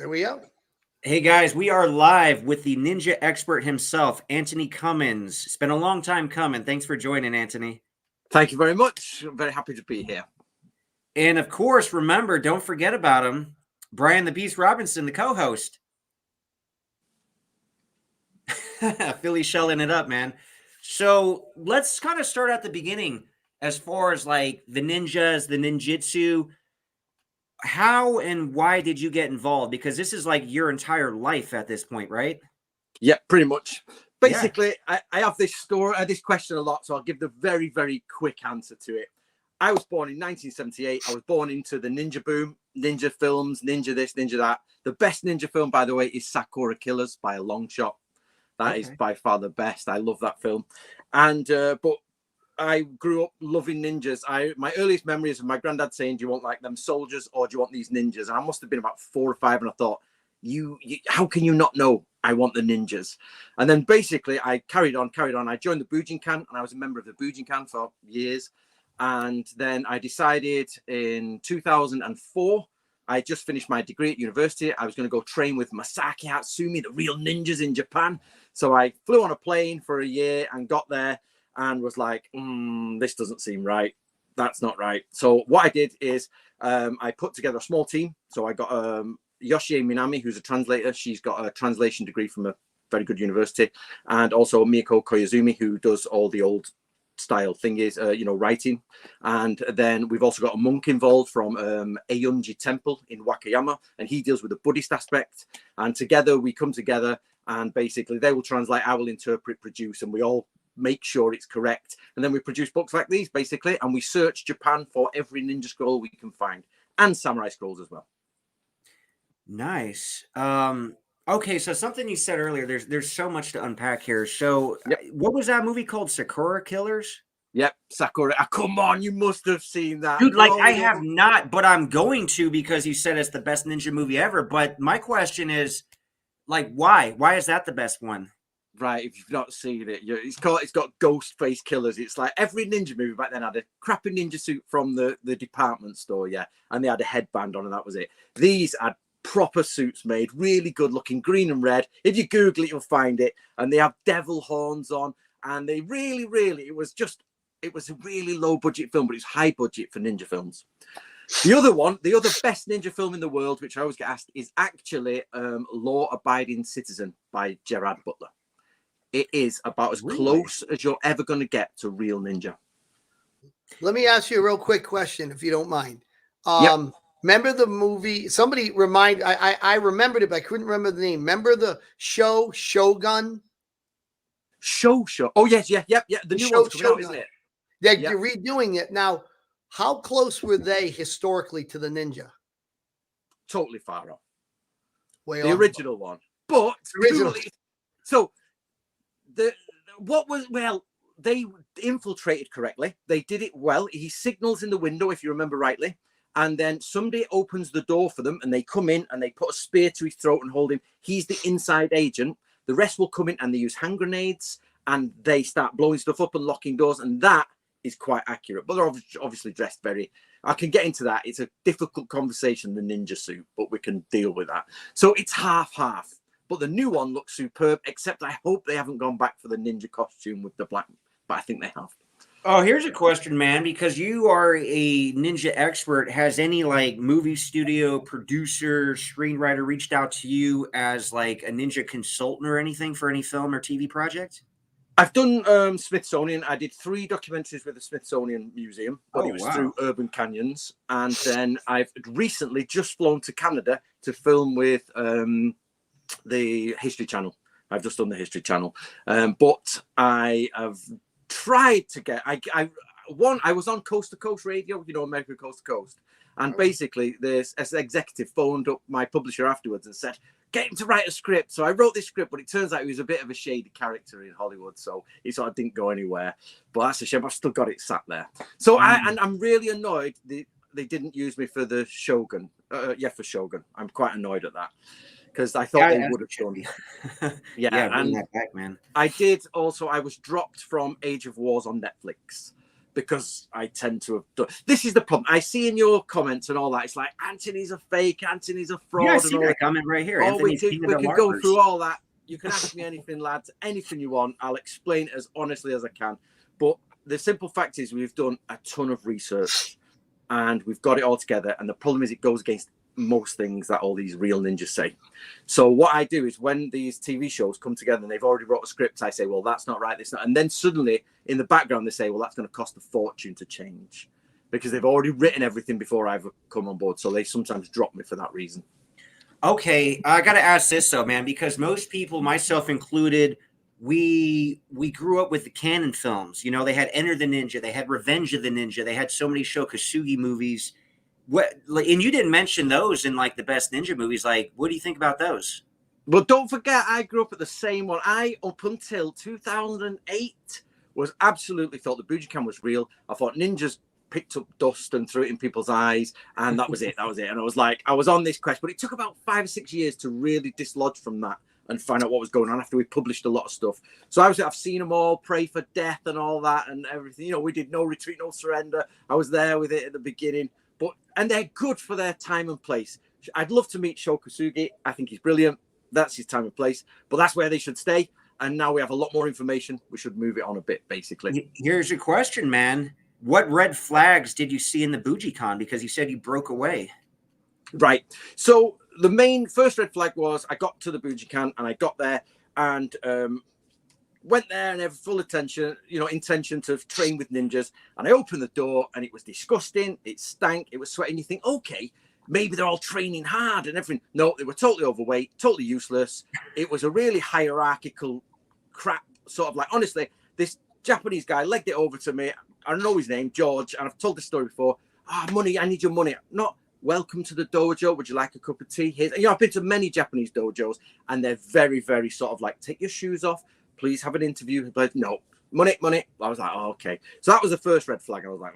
There we go. Hey guys, we are live with the ninja expert himself, Antony Cummins. It's been a long time coming. Thanks for joining, Antony. Thank you very much. I'm very happy to be here. And of course, remember, don't forget about him, Brian the Beast Robinson, the co-host. Philly shelling it up, man. So let's kind of start at the beginning as far as like the ninjas, the ninjutsu. How and why did you get involved? Because this is like your entire life at this point, right? Yeah, pretty much. Basically, yeah. I have this story, this question a lot, so I'll give the very, very quick answer to it. I was born in 1978. I was born into the ninja boom, ninja films, ninja this, ninja that. The best ninja film, by the way, is Sakura Killers by a long shot. That is by far the best. I love that film. And but I grew up loving ninjas. My earliest memories of my granddad saying, "Do you want like them soldiers or do you want these ninjas?" And I must have been about 4 or 5, and I thought, "You how can you not know? I want the ninjas." And then basically I carried on. I joined the Bujinkan, and I was a member of the Bujinkan for years. And then I decided in 2004, I just finished my degree at university. I was going to go train with Masaki Hatsumi, the real ninjas in Japan. So I flew on a plane for a year and got there and was like, this doesn't seem right. That's not right. So what I did is I put together a small team. So I got Yoshie Minami, who's a translator. She's got a translation degree from a very good university. And also Miyako Koyazumi, who does all the old style thingies, writing. And then we've also got a monk involved from Eunji Temple in Wakayama, and he deals with the Buddhist aspect. And together we come together, and basically they will translate, I will interpret, produce, and we all make sure it's correct. And then we produce books like these, basically, and we search Japan for every ninja scroll we can find, and samurai scrolls as well. Nice. Okay, so something you said earlier, there's so much to unpack here. So What was that movie called? Sakura Killers? Yep, Sakura. Oh, come on, you must have seen that. Dude, like I have not, but I'm going to because you said it's the best ninja movie ever. But my question is, like, why? Why is that the best one? Right, if you've not seen it, it's got ghost face killers. It's like every ninja movie back then had a crappy ninja suit from the department store, and they had a headband on, and that was it. These had proper suits made, really good looking, green and red. If you Google it, you'll find it. And they have devil horns on, and they really, it was a really low budget film, but it's high budget for ninja films. The other best ninja film in the world, which I always get asked, is actually Law Abiding Citizen by Gerard Butler. It is about as close as you're ever going to get to real ninja. Let me ask you a real quick question, if you don't mind. Yep. Remember the movie? Somebody I remembered it, but I couldn't remember the name. Remember the show Shogun? Show. Oh yes, yep. The new one's coming out, isn't it? Yeah, you're redoing it now. How close were they historically to the ninja? Totally far off. Way the off. Original one, but so they infiltrated correctly. They did it well. He signals in the window, if you remember rightly. And then somebody opens the door for them, and they come in and they put a spear to his throat and hold him. He's the inside agent. The rest will come in and they use hand grenades, and they start blowing stuff up and locking doors. And that is quite accurate. But they're obviously dressed very... I can get into that. It's a difficult conversation, the ninja suit, but we can deal with that. So it's half-half. But the new one looks superb, except I hope they haven't gone back for the ninja costume with the black. But I think they have. Oh, here's a question, man, because you are a ninja expert. Has any like movie studio producer, screenwriter reached out to you as like a ninja consultant or anything for any film or TV project? I've done Smithsonian. I did 3 documentaries with the Smithsonian Museum, but it was through Urban Canyons. And then I've recently just flown to Canada to film with the History Channel. I've just done the History Channel. But I have tried to get I was on Coast to Coast Radio, America Coast to Coast, and basically this executive phoned up my publisher afterwards and said, get him to write a script. So I wrote this script, but it turns out he was a bit of a shady character in Hollywood, so it sort of didn't go anywhere. But that's a shame. I've still got it sat there. So I'm really annoyed they didn't use me for the Shogun. For Shogun. I'm quite annoyed at that, because I thought they would have done. Bring that back, man. I was dropped from Age of Wars on Netflix because I tend to have done. This is the problem. I see in your comments and all that. It's like Antony's a fake, Antony's a fraud. Yeah, I and see all that comment right here. Oh, Anthony's we king of the can go markers. through all that. You can ask me anything, lads, anything you want. I'll explain it as honestly as I can. But the simple fact is we've done a ton of research and we've got it all together. And the problem is it goes against most things that all these real ninjas say. So what I do is when these TV shows come together and they've already wrote a script, I say, well, that's not right. This not. And then suddenly in the background, they say, well, that's going to cost a fortune to change because they've already written everything before I've come on board. So they sometimes drop me for that reason. Okay, I got to ask this though, man, because most people, myself included, we grew up with the canon films. You know, they had Enter the Ninja, they had Revenge of the Ninja, they had so many Shokasugi movies. What, and you didn't mention those in like the best ninja movies. Like, what do you think about those? Well, don't forget, I grew up at the same one. I, up until 2008, was absolutely thought the Budokan was real. I thought ninjas picked up dust and threw it in people's eyes, and that was it. That was it. And I was like, I was on this quest, but it took about 5 or 6 years to really dislodge from that and find out what was going on after we published a lot of stuff. So obviously I've seen them all, Pray for Death and all that and everything. You know, we did No Retreat, No Surrender. I was there with it at the beginning, and they're good for their time and place. I'd love to meet Shokasugi. I think he's brilliant. That's his time and place, but that's where they should stay. And now we have a lot more information. We should move it on a bit, basically. Here's your question, man. What red flags did you see in the Budokan? Because you said you broke away. Right. So the main first red flag was I got to the Budokan and I got there and went there and had full attention, intention to train with ninjas. And I opened the door and it was disgusting. It stank. It was sweating. You think, okay, maybe they're all training hard and everything. No, they were totally overweight, totally useless. It was a really hierarchical crap, sort of like, honestly, this Japanese guy legged it over to me. I know his name, George, and I've told this story before. Money, I need your money. Not welcome to the dojo. Would you like a cup of tea? Here's, I've been to many Japanese dojos, and they're very, very sort of like, take your shoes off. Please have an interview. But no, money. I was like, oh, okay. So that was the first red flag. I was like,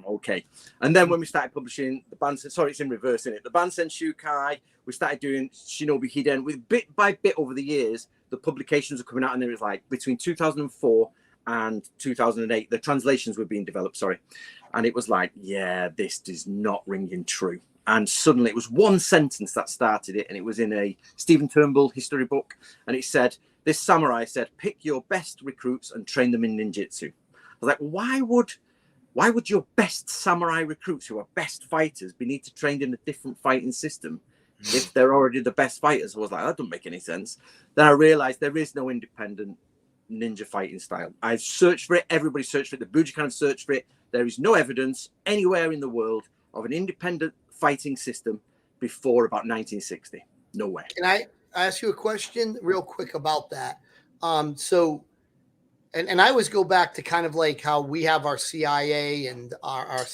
okay. And then when we started publishing the Bansen, sorry, it's in reverse, isn't it? The Bansen Shukai, we started doing Shinobi Hiden. With bit by bit over the years, the publications are coming out, and there was like between 2004 and 2008, the translations were being developed, and it was like, yeah, this is not ringing true. And suddenly it was one sentence that started it, and it was in a Stephen Turnbull history book, and it said, this samurai said, pick your best recruits and train them in ninjutsu. I was like, why would your best samurai recruits who are best fighters need to train in a different fighting system if they're already the best fighters? I was like, that doesn't make any sense. Then I realized there is no independent ninja fighting style. I've searched for it. Everybody searched for it. The Budokan have searched for it. There is no evidence anywhere in the world of an independent fighting system before about 1960. Nowhere. Can I ask you a question real quick about that? So I always go back to kind of like how we have our CIA and our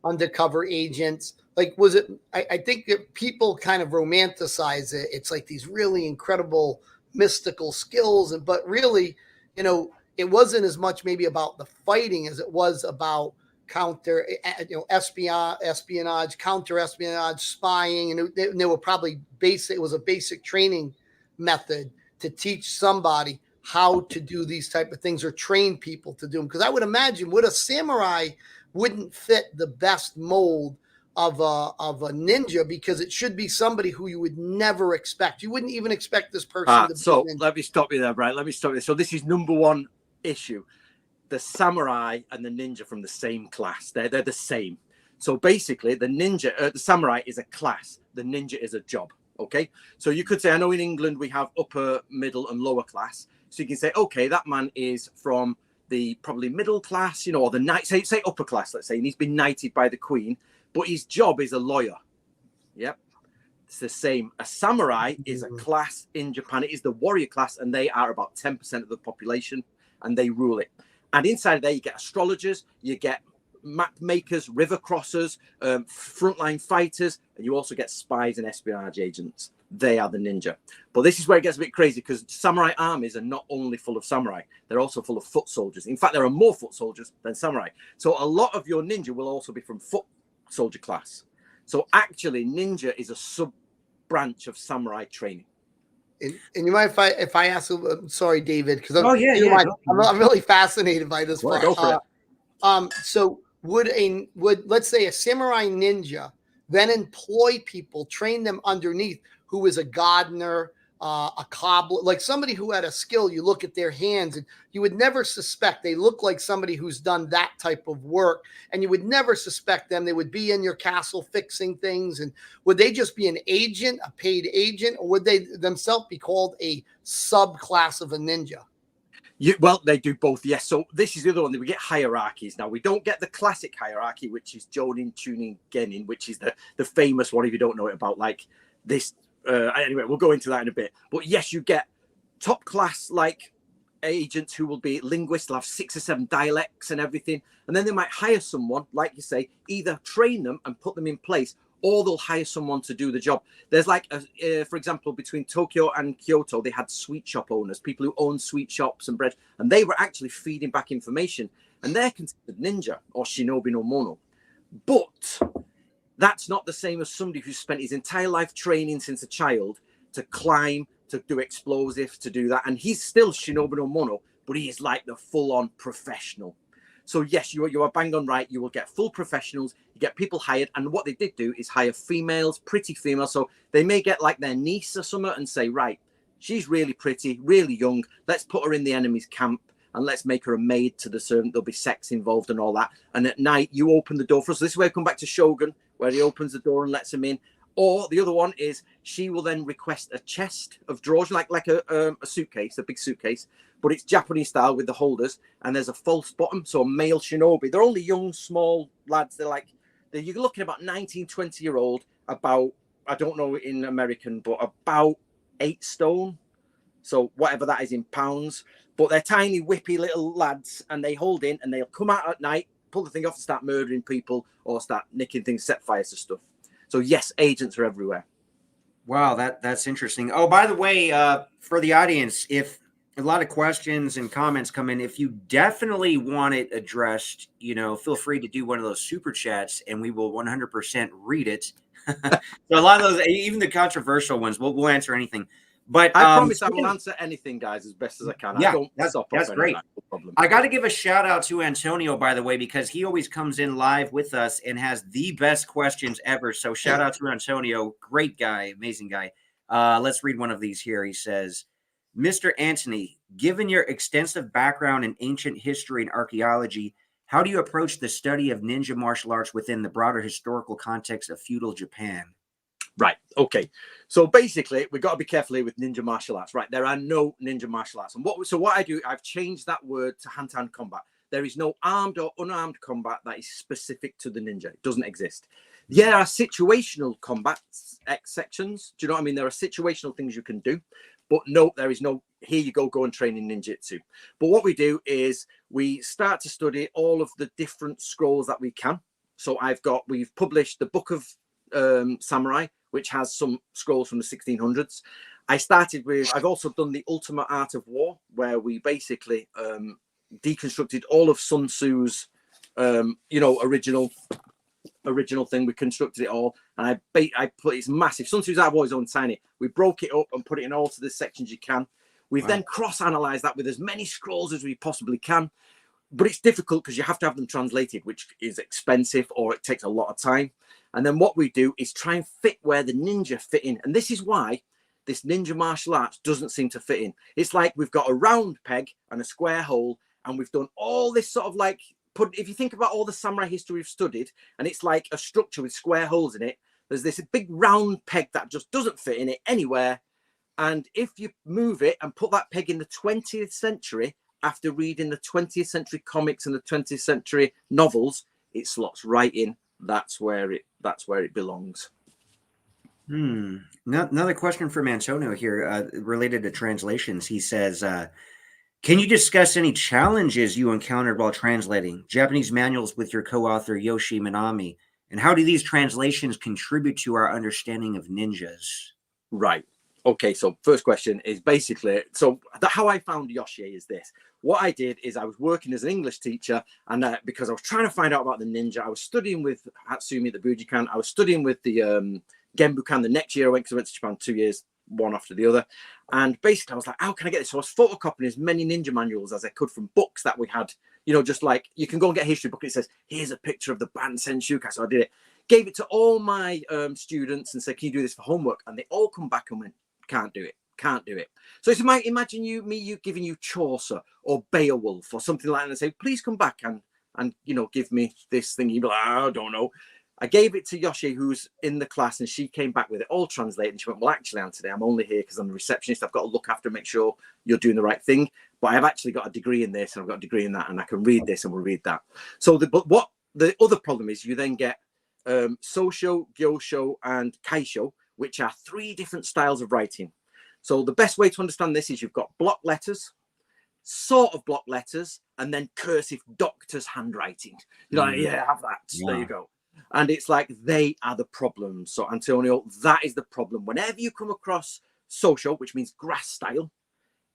undercover agents. Like, was it? I think that people kind of romanticize it. It's like these really incredible mystical skills, but really, it wasn't as much maybe about the fighting as it was about counter, espionage, counter espionage, spying, and they were probably basic. It was a basic training method to teach somebody how to do these type of things or train people to do them. Because I would imagine, would a samurai wouldn't fit the best mold of a ninja, because it should be somebody who you would never expect. You wouldn't even expect this person to be. So let me stop you there, Brian. Let me stop you. So this is number one issue. The samurai and the ninja from the same class. They're the same. So basically the samurai is a class. The ninja is a job. Okay. So you could say, I know in England we have upper, middle and lower class. So you can say, okay, that man is from the probably middle class, or the knight, say upper class, let's say, and he's been knighted by the queen, but his job is a lawyer. Yep. It's the same. A samurai is a class in Japan. It is the warrior class, and they are about 10% of the population, and they rule it. And inside of there, you get astrologers, you get map makers, river crossers, frontline fighters, and you also get spies and espionage agents. They are the ninja. But this is where it gets a bit crazy, because samurai armies are not only full of samurai, they're also full of foot soldiers. In fact, there are more foot soldiers than samurai. So a lot of your ninja will also be from foot soldier class. So actually, ninja is a sub-branch of samurai training. And you mind if I ask? Sorry, David, because I'm really fascinated by this part. So would let's say a samurai ninja then employ people, train them underneath, who is a gardener, a cobbler, like somebody who had a skill. You look at their hands and you would never suspect they look like somebody who's done that type of work, and you would never suspect them. They would be in your castle fixing things. And would they just be an agent, a paid agent, or would they themselves be called a subclass of a ninja? Well, they do both, yes. So this is the other one. We get hierarchies. Now, we don't get the classic hierarchy, which is Jonin, Chunin, Genin, which is the famous one, if you don't know it, about like this. Anyway, we'll go into that in a bit. But yes, you get top class like agents who will be linguists. They'll have 6 or 7 dialects and everything. And then they might hire someone, like you say, either train them and put them in place, or they'll hire someone to do the job. There's like, for example, between Tokyo and Kyoto, they had sweet shop owners, people who owned sweet shops and bread, and they were actually feeding back information, and they're considered ninja or shinobi no mono. But that's not the same as somebody who's spent his entire life training since a child to climb, to do explosives, to do that. And he's still shinobi no mono, but he is like the full-on professional. So yes, you are bang on right. You will get full professionals. You get people hired. And what they did do is hire females, pretty females. So they may get like their niece or something and say, right, she's really pretty, really young. Let's put her in the enemy's camp and let's make her a maid to the servant. There'll be sex involved and all that. And at night, you open the door for us. So this is where I come back to Shogun, where he opens the door and lets him in. Or the other one is she will then request a chest of drawers, like a suitcase, a big suitcase, but it's Japanese style with the holders, and there's a false bottom, so a male shinobi. They're only young, small lads. You're looking about 19, 20-year-old, about, I don't know in American, but about 8 stone. So whatever that is in pounds. But they're tiny, whippy little lads, and they hold in, and they'll come out at night, pull the thing off and start murdering people or start nicking things, set fire to stuff. So yes, agents are everywhere. Wow, that's interesting. Oh, by the way, for the audience, if a lot of questions and comments come in, if you definitely want it addressed, feel free to do one of those super chats, and we will 100% read it. So a lot of those, even the controversial ones, we'll answer anything. But I promise I will answer anything, guys, as best as I can. Yeah, I don't that's great. No problem. I got to give a shout out to Antonio, by the way, because he always comes in live with us and has the best questions ever. So shout out to Antonio. Great guy, amazing guy. Let's read one of these here. He says, Mr. Antony, given your extensive background in ancient history and archaeology, how do you approach the study of ninja martial arts within the broader historical context of feudal Japan? Right. Okay. So basically, we've got to be careful here with ninja martial arts. Right. There are no ninja martial arts. And what I do, I've changed that word to hand-to-hand combat. There is no armed or unarmed combat that is specific to the ninja. It doesn't exist. Yeah, there are situational combat sections. Do you know what I mean? There are situational things you can do. But no, there is no, here you go and train in ninjutsu. But what we do is we start to study all of the different scrolls that we can. So we've published the Book of Samurai, which has some scrolls from the 1600s. I've also done the Ultimate Art of War, where we basically deconstructed all of Sun Tzu's, original thing. We constructed it all, and I put it's massive. Sun Tzu's Art of War is on tiny. We broke it up and put it in all to the sections you can. We've then cross-analyzed that with as many scrolls as we possibly can. But it's difficult because you have to have them translated, which is expensive or it takes a lot of time. And then what we do is try and fit where the ninja fit in. And this is why this ninja martial arts doesn't seem to fit in. It's like we've got a round peg and a square hole, and we've done all this sort of like, if you think about all the samurai history we've studied, and it's like a structure with square holes in it, there's this big round peg that just doesn't fit in it anywhere. And if you move it and put that peg in the 20th century, after reading the 20th century comics and the 20th century novels, it slots right in. That's where it belongs. Another question from Antonio here, related to translations. He says, can you discuss any challenges you encountered while translating Japanese manuals with your co-author Yoshi Minami? And how do these translations contribute to our understanding of ninjas? Right. Okay, so first question is basically, how I found Yoshi is this. What I did is I was working as an English teacher, and because I was trying to find out about the ninja, I was studying with Hatsumi, the Bujikan. I was studying with the Genbukan the next year. I went to Japan 2 years, one after the other. And basically I was like, how can I get this? So I was photocopying as many ninja manuals as I could from books that we had, You know, just like you can go and get a history book. It says, here's a picture of the band Senshukai. So I did it. Gave it to all my students and said, can you do this for homework? And they all come back and went, can't do it. Can't do it. So it's imagine you giving you Chaucer or Beowulf or something like that and say, please come back and give me this thing. You'd be like, I don't know. I gave it to Yoshi, who's in the class, and she came back with it all translated. And she went, well, actually, Antony, I'm only here because I'm the receptionist. I've got to look after and make sure you're doing the right thing. But I've actually got a degree in this and I've got a degree in that, and I can read this and we'll read that. So what the other problem is, you then get Sosho, Gyosho, and Kaisho, which are 3 different styles of writing. So the best way to understand this is you've got block letters, sort of block letters, and then cursive doctor's handwriting. You're like, yeah, have that. Yeah. There you go. And it's like, they are the problem. So Antonio, that is the problem. Whenever you come across Sosho, which means grass style,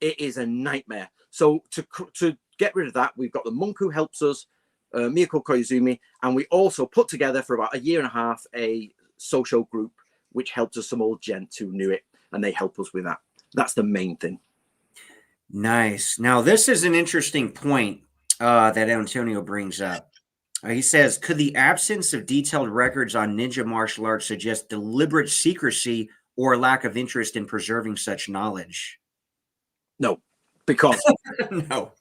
it is a nightmare. So to get rid of that, we've got the monk who helps us, Miyako Koizumi, and we also put together for about 1.5 years a Sosho group, which helped us some old gent who knew it, and they help us with that. That's the main thing. Nice. Now, this is an interesting point that Antonio brings up. He says, could the absence of detailed records on ninja martial arts suggest deliberate secrecy or lack of interest in preserving such knowledge? No, because no,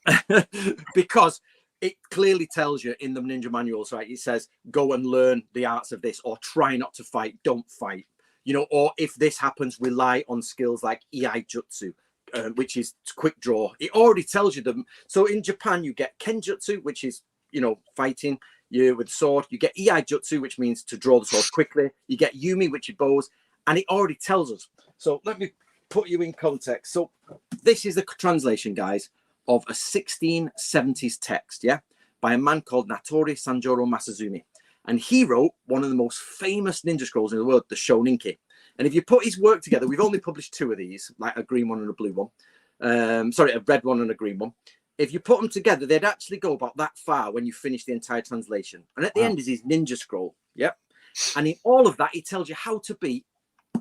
because it clearly tells you in the ninja manuals, right? It says, go and learn the arts of this, or try not to fight, don't fight. You know, or if this happens, rely on skills like Iai Jutsu, which is quick draw. It already tells you them. So in Japan, you get Kenjutsu, which is, fighting you with sword. You get Iai Jutsu, which means to draw the sword quickly. You get Yumi, which is bows, and it already tells us. So let me put you in context. So this is the translation, guys, of a 1670s text, by a man called Natori Sanjuro Masazumi. And he wrote one of the most famous ninja scrolls in the world, the Shoninki. And if you put his work together, we've only published 2 of these, like a green one and a blue one. A red one and a green one. If you put them together, they'd actually go about that far when you finish the entire translation. And at the end is his ninja scroll. And in all of that, he tells you how to be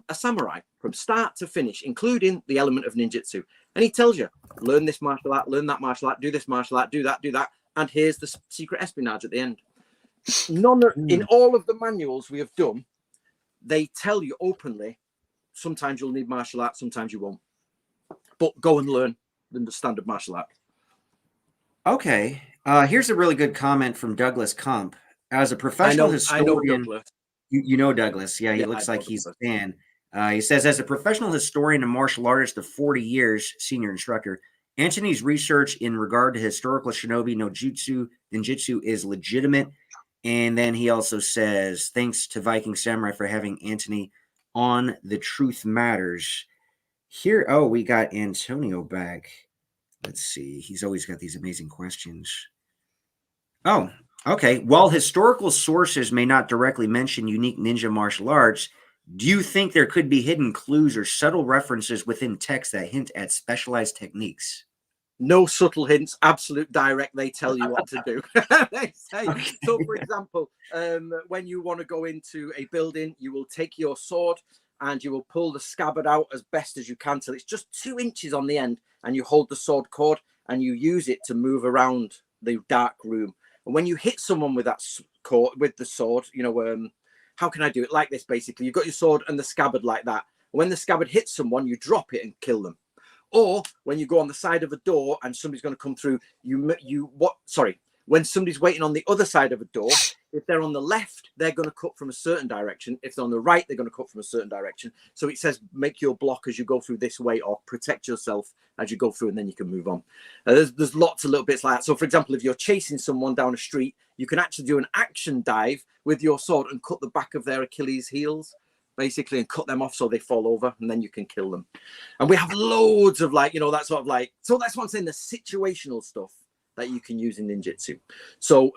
a samurai from start to finish, including the element of ninjutsu. And he tells you, learn this martial art, learn that martial art, do this martial art, do that. And here's the secret espionage at the end. In all of the manuals we have done, they tell you openly, sometimes you'll need martial art, sometimes you won't. But go and learn the standard martial art. Okay. Here's a really good comment from Douglas Kump. As a professional historian, I know Douglas. You know Douglas. Yeah, he looks like he's a fan. He says, as a professional historian and martial artist of 40 years, senior instructor, Antony's research in regard to historical shinobi no jutsu, ninjutsu is legitimate. And then he also says, thanks to Viking Samurai for having Antony on The Truth Matters. Here, we got Antonio back. Let's see. He's always got these amazing questions. Oh, okay. While historical sources may not directly mention unique ninja martial arts, do you think there could be hidden clues or subtle references within text that hint at specialized techniques? No subtle hints, absolute direct. They tell you what to do. They say. Okay. So, for example, when you want to go into a building, you will take your sword and you will pull the scabbard out as best as you can till it's just 2 inches on the end, and you hold the sword cord and you use it to move around the dark room. And when you hit someone with that cord, with the sword, how can I do it? Like this, basically. You've got your sword and the scabbard like that. When the scabbard hits someone, you drop it and kill them. Or when you go on the side of a door and somebody's going to come through, when somebody's waiting on the other side of a door, if they're on the left, they're going to cut from a certain direction. If they're on the right, they're going to cut from a certain direction. So it says, make your block as you go through this way, or protect yourself as you go through, and then you can move on. There's lots of little bits like that. So, for example, if you're chasing someone down a street, you can actually do an action dive with your sword and cut the back of their Achilles heels, basically, and cut them off so they fall over, and then you can kill them. And we have loads of that sort of so that's what I'm saying, the situational stuff that you can use in ninjutsu. So,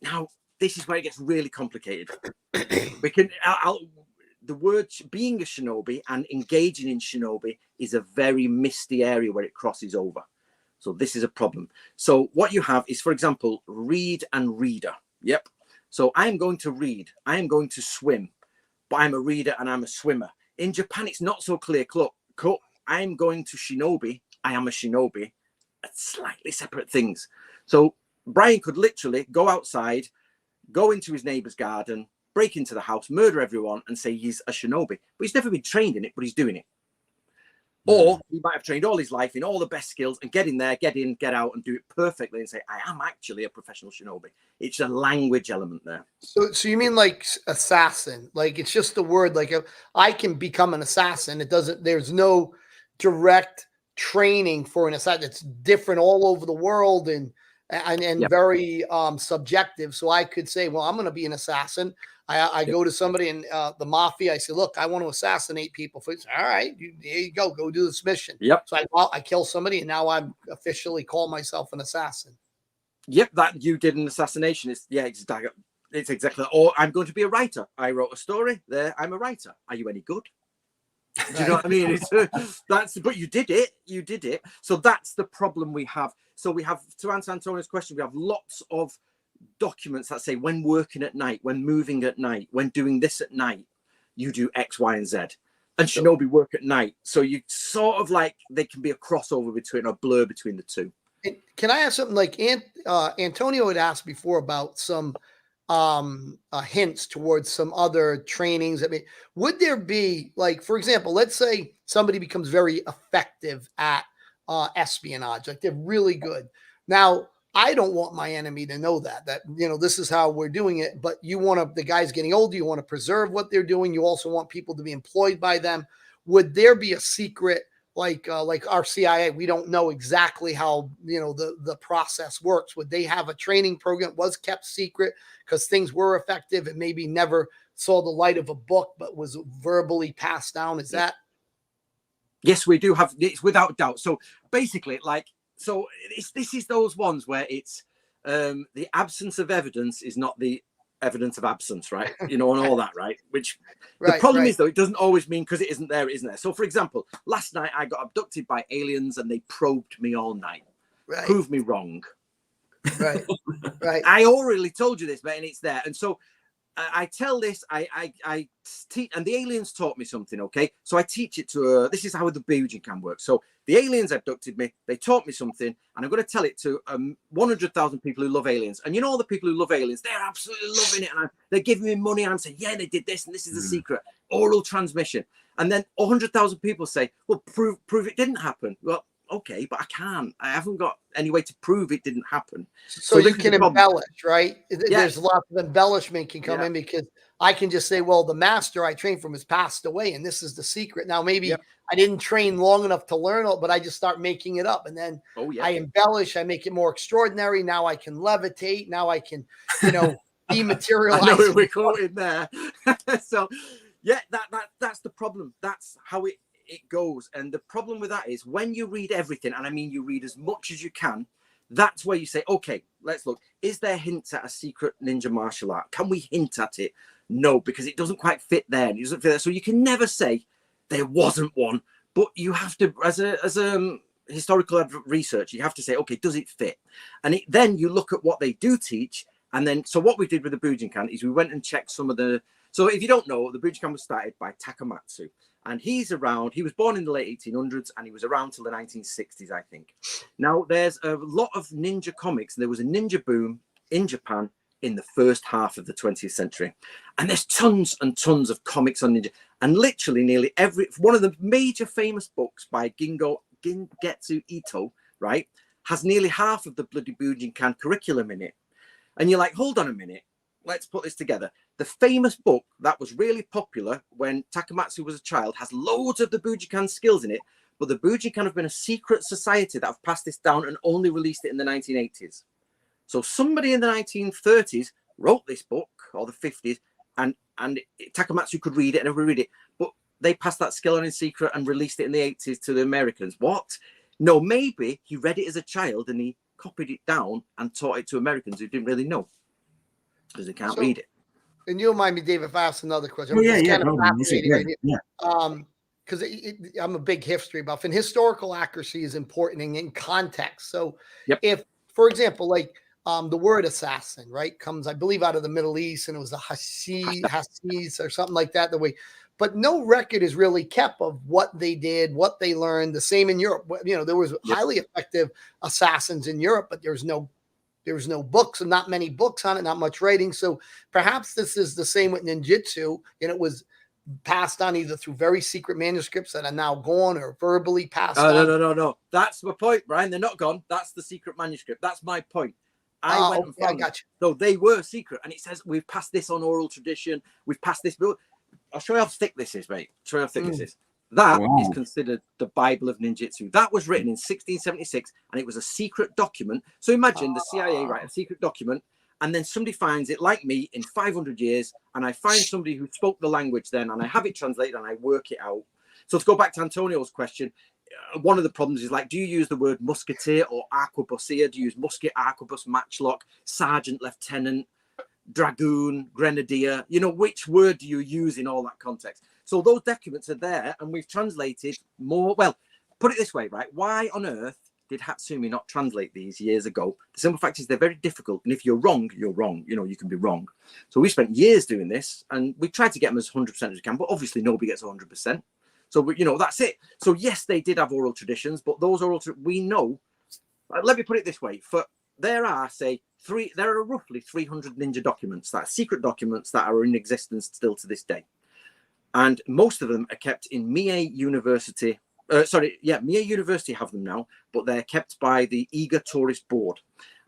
now this is where it gets really complicated. The word being a shinobi and engaging in shinobi is a very misty area where it crosses over. So this is a problem. So what you have is, for example, read and reader. Yep. So I am going to read. I am going to swim. But I'm a reader and I'm a swimmer. In Japan, it's not so clear cut. I'm going to shinobi. I am a shinobi. slightly separate things. So Brian could literally go outside, go into his neighbor's garden, break into the house, murder everyone, and say he's a shinobi. But he's never been trained in it, but he's doing it. Or he might have trained all his life in all the best skills and get in there, get in, get out, and do it perfectly and say, I am actually a professional shinobi. It's a language element there. So you mean like assassin? Like it's just the word, like I can become an assassin. It doesn't, there's no direct training for an assassin. It's different all over the world and very subjective. So I could say, well, I'm going to be an assassin. I go to somebody in the mafia. I say, look, I want to assassinate people. So all right, there you go. Go do this mission. Yep. So I kill somebody, and now I'm officially call myself an assassin. Yep, that you did an assassination. It's exactly. Or I'm going to be a writer. I wrote a story. There, I'm a writer. Are you any good? Do you know what I mean? But you did it. You did it. So that's the problem we have. So we have, to answer Antony's question, we have lots of documents that say when working at night, when moving at night, when doing this at night, you do X, Y, and Z. And shinobi work at night. So you sort of like, they can be a crossover between, a blur between the two. Can I ask something? Like Antonio had asked before about some hints towards some other trainings. I mean, would there be, like, for example, let's say somebody becomes very effective at espionage, like they're really good. Now, I don't want my enemy to know that, this is how we're doing it. But the guy's getting older. You want to preserve what they're doing. You also want people to be employed by them. Would there be a secret, like our CIA? We don't know exactly how, the process works. Would they have a training program that was kept secret because things were effective and maybe never saw the light of a book, but was verbally passed down? Is that? Yes, we do have. It's without doubt. So basically, this is those ones where it's the absence of evidence is not the evidence of absence, right? And all that, right? Which the problem is, though, it doesn't always mean because it isn't there, it isn't there. So, for example, last night I got abducted by aliens and they probed me all night. Right. Prove me wrong. Right. I already told you this, mate, and it's there. And so I tell this, I teach, and the aliens taught me something, okay? So I teach it to this is how the Bujinkan works. So the aliens abducted me, they taught me something, and I'm going to tell it to 100,000 people who love aliens. And all the people who love aliens, they're absolutely loving it. And they're giving me money, and I'm saying, yeah, they did this, and this is the secret. Oral transmission. And then 100,000 people say, well, prove it didn't happen. Well, okay, but I can't. I haven't got any way to prove it didn't happen. So you can embellish, right? There's lots of embellishment can come in, because I can just say, well, the master I trained from has passed away, and this is the secret. Now, maybe I didn't train long enough to learn it, but I just start making it up. And then I embellish, I make it more extraordinary. Now I can levitate. Now I can, dematerialize. I know we're caught in there. So, that's the problem. That's how it goes. And the problem with that is when you read everything, and I mean you read as much as you can, that's where you say, okay, let's look. Is there hints at a secret ninja martial art? Can we hint at it? No, because it doesn't quite fit there. It doesn't fit there. So you can never say there wasn't one, but you have to, as a historical research, you have to say, okay, does it fit? And then you look at what they do teach. And then, so what we did with the Bujinkan is we went and checked some of the, so if you don't know, the Bujinkan was started by Takamatsu. And he was born in the late 1800s, and he was around till the 1960s, I think. Now, there's a lot of ninja comics. There was a ninja boom in Japan in the first half of the 20th century. And there's tons and tons of comics on ninja. And literally nearly one of the major famous books by Gingetsu Ito, right, has nearly half of the bloody Bujinkan curriculum in it. And you're like, hold on a minute. Let's put this together. The famous book that was really popular when Takamatsu was a child has loads of the Bujinkan skills in it, but the Bujinkan have been a secret society that have passed this down and only released it in the 1980s. So somebody in the 1930s wrote this book, or the 50s, and Takamatsu could read it and everybody read it, but they passed that skill on in secret and released it in the 80s to the Americans. What? No, maybe he read it as a child and he copied it down and taught it to Americans who didn't really know, because they can't read it. And you'll mind me, Dave, if I ask another question. Because I'm a big history buff, and historical accuracy is important in context. So if, for example, like the word assassin, right, comes, I believe, out of the Middle East, and it was a Hasis or something like that, but no record is really kept of what they did, what they learned. The same in Europe. You know, there was highly effective assassins in Europe, but there was no books and not many books on it, not much writing. So perhaps this is the same with ninjutsu, and it was passed on either through very secret manuscripts that are now gone or verbally passed on. No. That's my point, Brian. They're not gone. That's the secret manuscript. That's my point. I got you. So they were secret, and it says we've passed this on oral tradition. We've passed this. I'll show you how thick this is, mate. Show you how thick this is. That is considered the Bible of ninjutsu. That was written in 1676, and it was a secret document. So imagine the CIA write a secret document, and then somebody finds it, like me, in 500 years, and I find somebody who spoke the language then, and I have it translated, and I work it out. So to go back to Antonio's question, one of the problems is, like, do you use the word musketeer or arquebusier? Do you use musket, arquebus, matchlock, sergeant, lieutenant, dragoon, grenadier? You know, which word do you use in all that context? So those documents are there, and we've translated more. Well, put it this way, right? Why on earth did Hatsumi not translate these years ago? The simple fact is they're very difficult, and if you're wrong, you're wrong. You know, you can be wrong. So we spent years doing this, and we tried to get them as 100% as we can, but obviously nobody gets 100%. So, you know, that's it. So yes, they did have oral traditions, but those we know. Let me put it this way: there are roughly 300 ninja documents, that are secret documents that are in existence still to this day. And most of them are kept in Mie University. Mie University have them now, but they're kept by the Eager Tourist Board.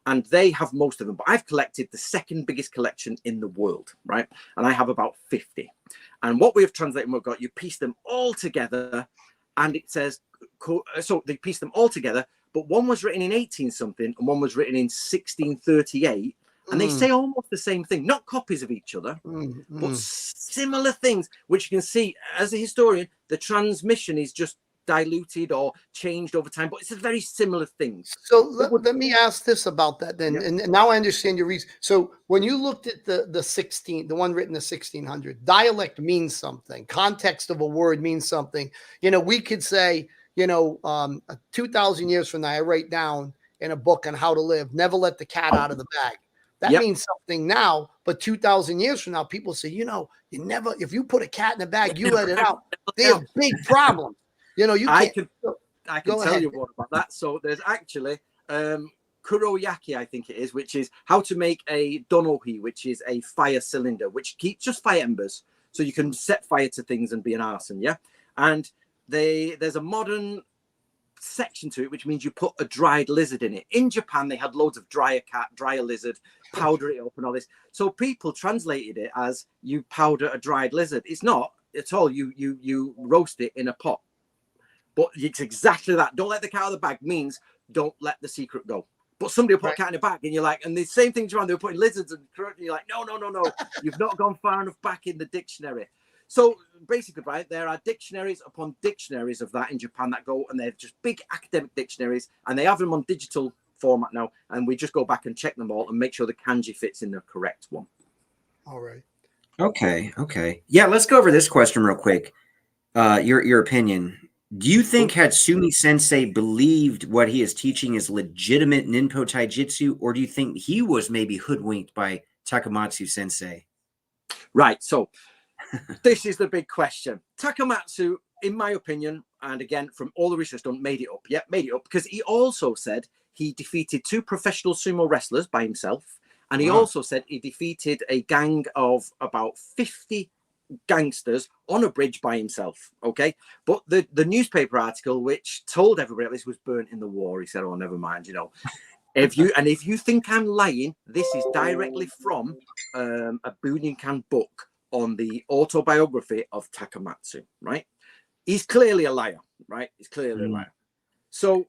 And they have most of them. But I've collected the second biggest collection in the world, right? And I have about 50. And what we have translated, we've got, you piece them all together, and it says, so they piece them all together, but one was written in 18 something, and one was written in 1638. And they say almost the same thing, not copies of each other, but similar things, which you can see as a historian, the transmission is just diluted or changed over time, but it's a very similar thing. So let me ask this about that then. Yeah. And now I understand your reason. So when you looked at the one written in the 1600, dialect means something. Context of a word means something. You know, we could say, 2,000 years from now, I write down in a book on how to live, never let the cat out of the bag. That means something now, but 2,000 years from now, people say, if you put a cat in a bag, you let it out. They have big problems. You know, I can tell you more about that. So there's actually kuroyaki, I think it is, which is how to make a donohi, which is a fire cylinder, which keeps just fire embers. So you can set fire to things and be an arson, yeah? And there's a modern section to it, which means you put a dried lizard in it. In Japan, they had loads of dry a cat, dry a lizard, powder it up and all this. So people translated it as you powder a dried lizard. It's not at all. You roast it in a pot. But it's exactly that. Don't let the cat out of the bag means don't let the secret go. But somebody will put a cat in a bag, and you're like, and the same thing, Japan, they were putting lizards and you're like, no. You've not gone far enough back in the dictionary. So basically, right, there are dictionaries upon dictionaries of that in Japan that go, and they're just big academic dictionaries, and they have them on digital format now, and we just go back and check them all and make sure the kanji fits in the correct one. All right. Okay. Yeah, let's go over this question real quick. Your opinion. Do you think Hatsumi Sensei believed what he is teaching is legitimate Ninpo Taijutsu, or do you think he was maybe hoodwinked by Takamatsu Sensei? Right, so this is the big question. Takamatsu, in my opinion, and again, from all the research done, made it up. Yeah, made it up, because he also said he defeated 2 professional sumo wrestlers by himself, and he also said he defeated a gang of about 50 gangsters on a bridge by himself. Okay, but the newspaper article which told everybody this was burnt in the war. He said, "Oh, never mind. If you think I'm lying, this is directly from a Bunyan book on the autobiography of Takamatsu. Right? He's clearly a liar. Right? He's clearly a liar. So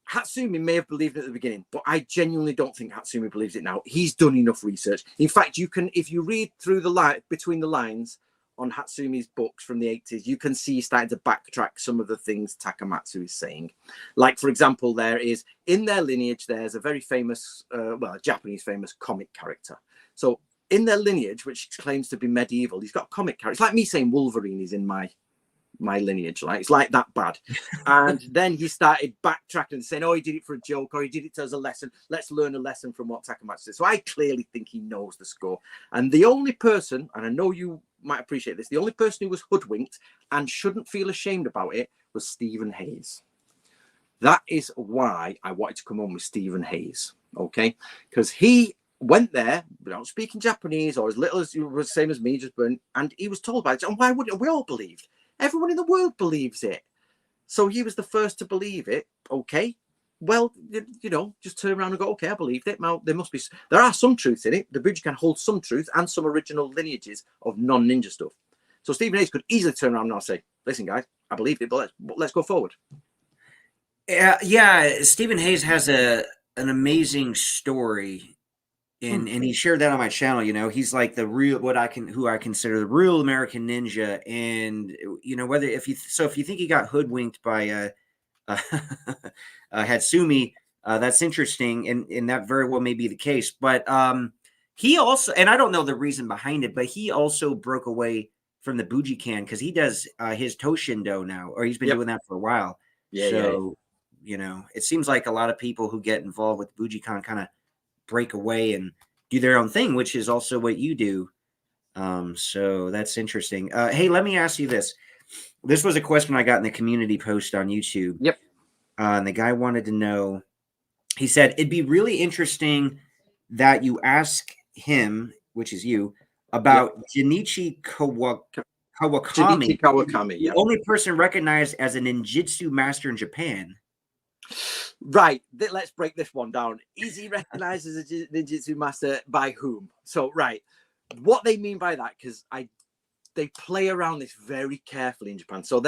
Hatsumi may have believed it at the beginning, but I genuinely don't think Hatsumi believes it now. He's done enough research. In fact, you can, if you read through between the lines on Hatsumi's books from the 80s, you can see he's starting to backtrack some of the things Takamatsu is saying. Like, for example, there is, in their lineage, there's a very famous, a Japanese famous comic character. So in their lineage, which claims to be medieval, he's got a comic character. It's like me saying Wolverine is in my lineage, like it's like that bad. And then he started backtracking and saying, oh, he did it for a joke, or he did it as a lesson. Let's learn a lesson from what Takamatsu said. So I clearly think he knows the score. And the only person, and I know you might appreciate this. The only person who was hoodwinked and shouldn't feel ashamed about it was Stephen Hayes. That is why I wanted to come on with Stephen Hayes, okay? Because he went there without speaking Japanese or as little as you were the same as me, and he was told about it. And why wouldn't we all believed? Everyone in the world believes it. So he was the first to believe it, okay? Well, just turn around and go, okay, I believed it. Now, there are some truth in it. The Budokan holds some truth and some original lineages of non-ninja stuff. So Stephen Hayes could easily turn around and say, listen, guys, I believed it, but let's go forward. Yeah, Stephen Hayes has an amazing story, and he shared that on my channel. He's like the real who I consider the real American ninja, and if you think he got hoodwinked by Hatsumi, that's interesting, and that very well may be the case. But he also, and I don't know the reason behind it, but he also broke away from the Budokan because he does his Toshindo now, or he's been doing that for a while. It seems like a lot of people who get involved with Budokan kind of break away and do their own thing, which is also what you do. So that's interesting. Hey, let me ask you this. This was a question I got in the community post on YouTube. Yep. And the guy wanted to know, he said, it'd be really interesting that you ask him, which is you, about Junichi Kawakami. Junichi Kawakami, the only person recognized as a ninjutsu master in Japan. Right, let's break this one down. Is he recognized as a ninjutsu master by whom? So, right, what they mean by that, because they play around this very carefully in Japan. So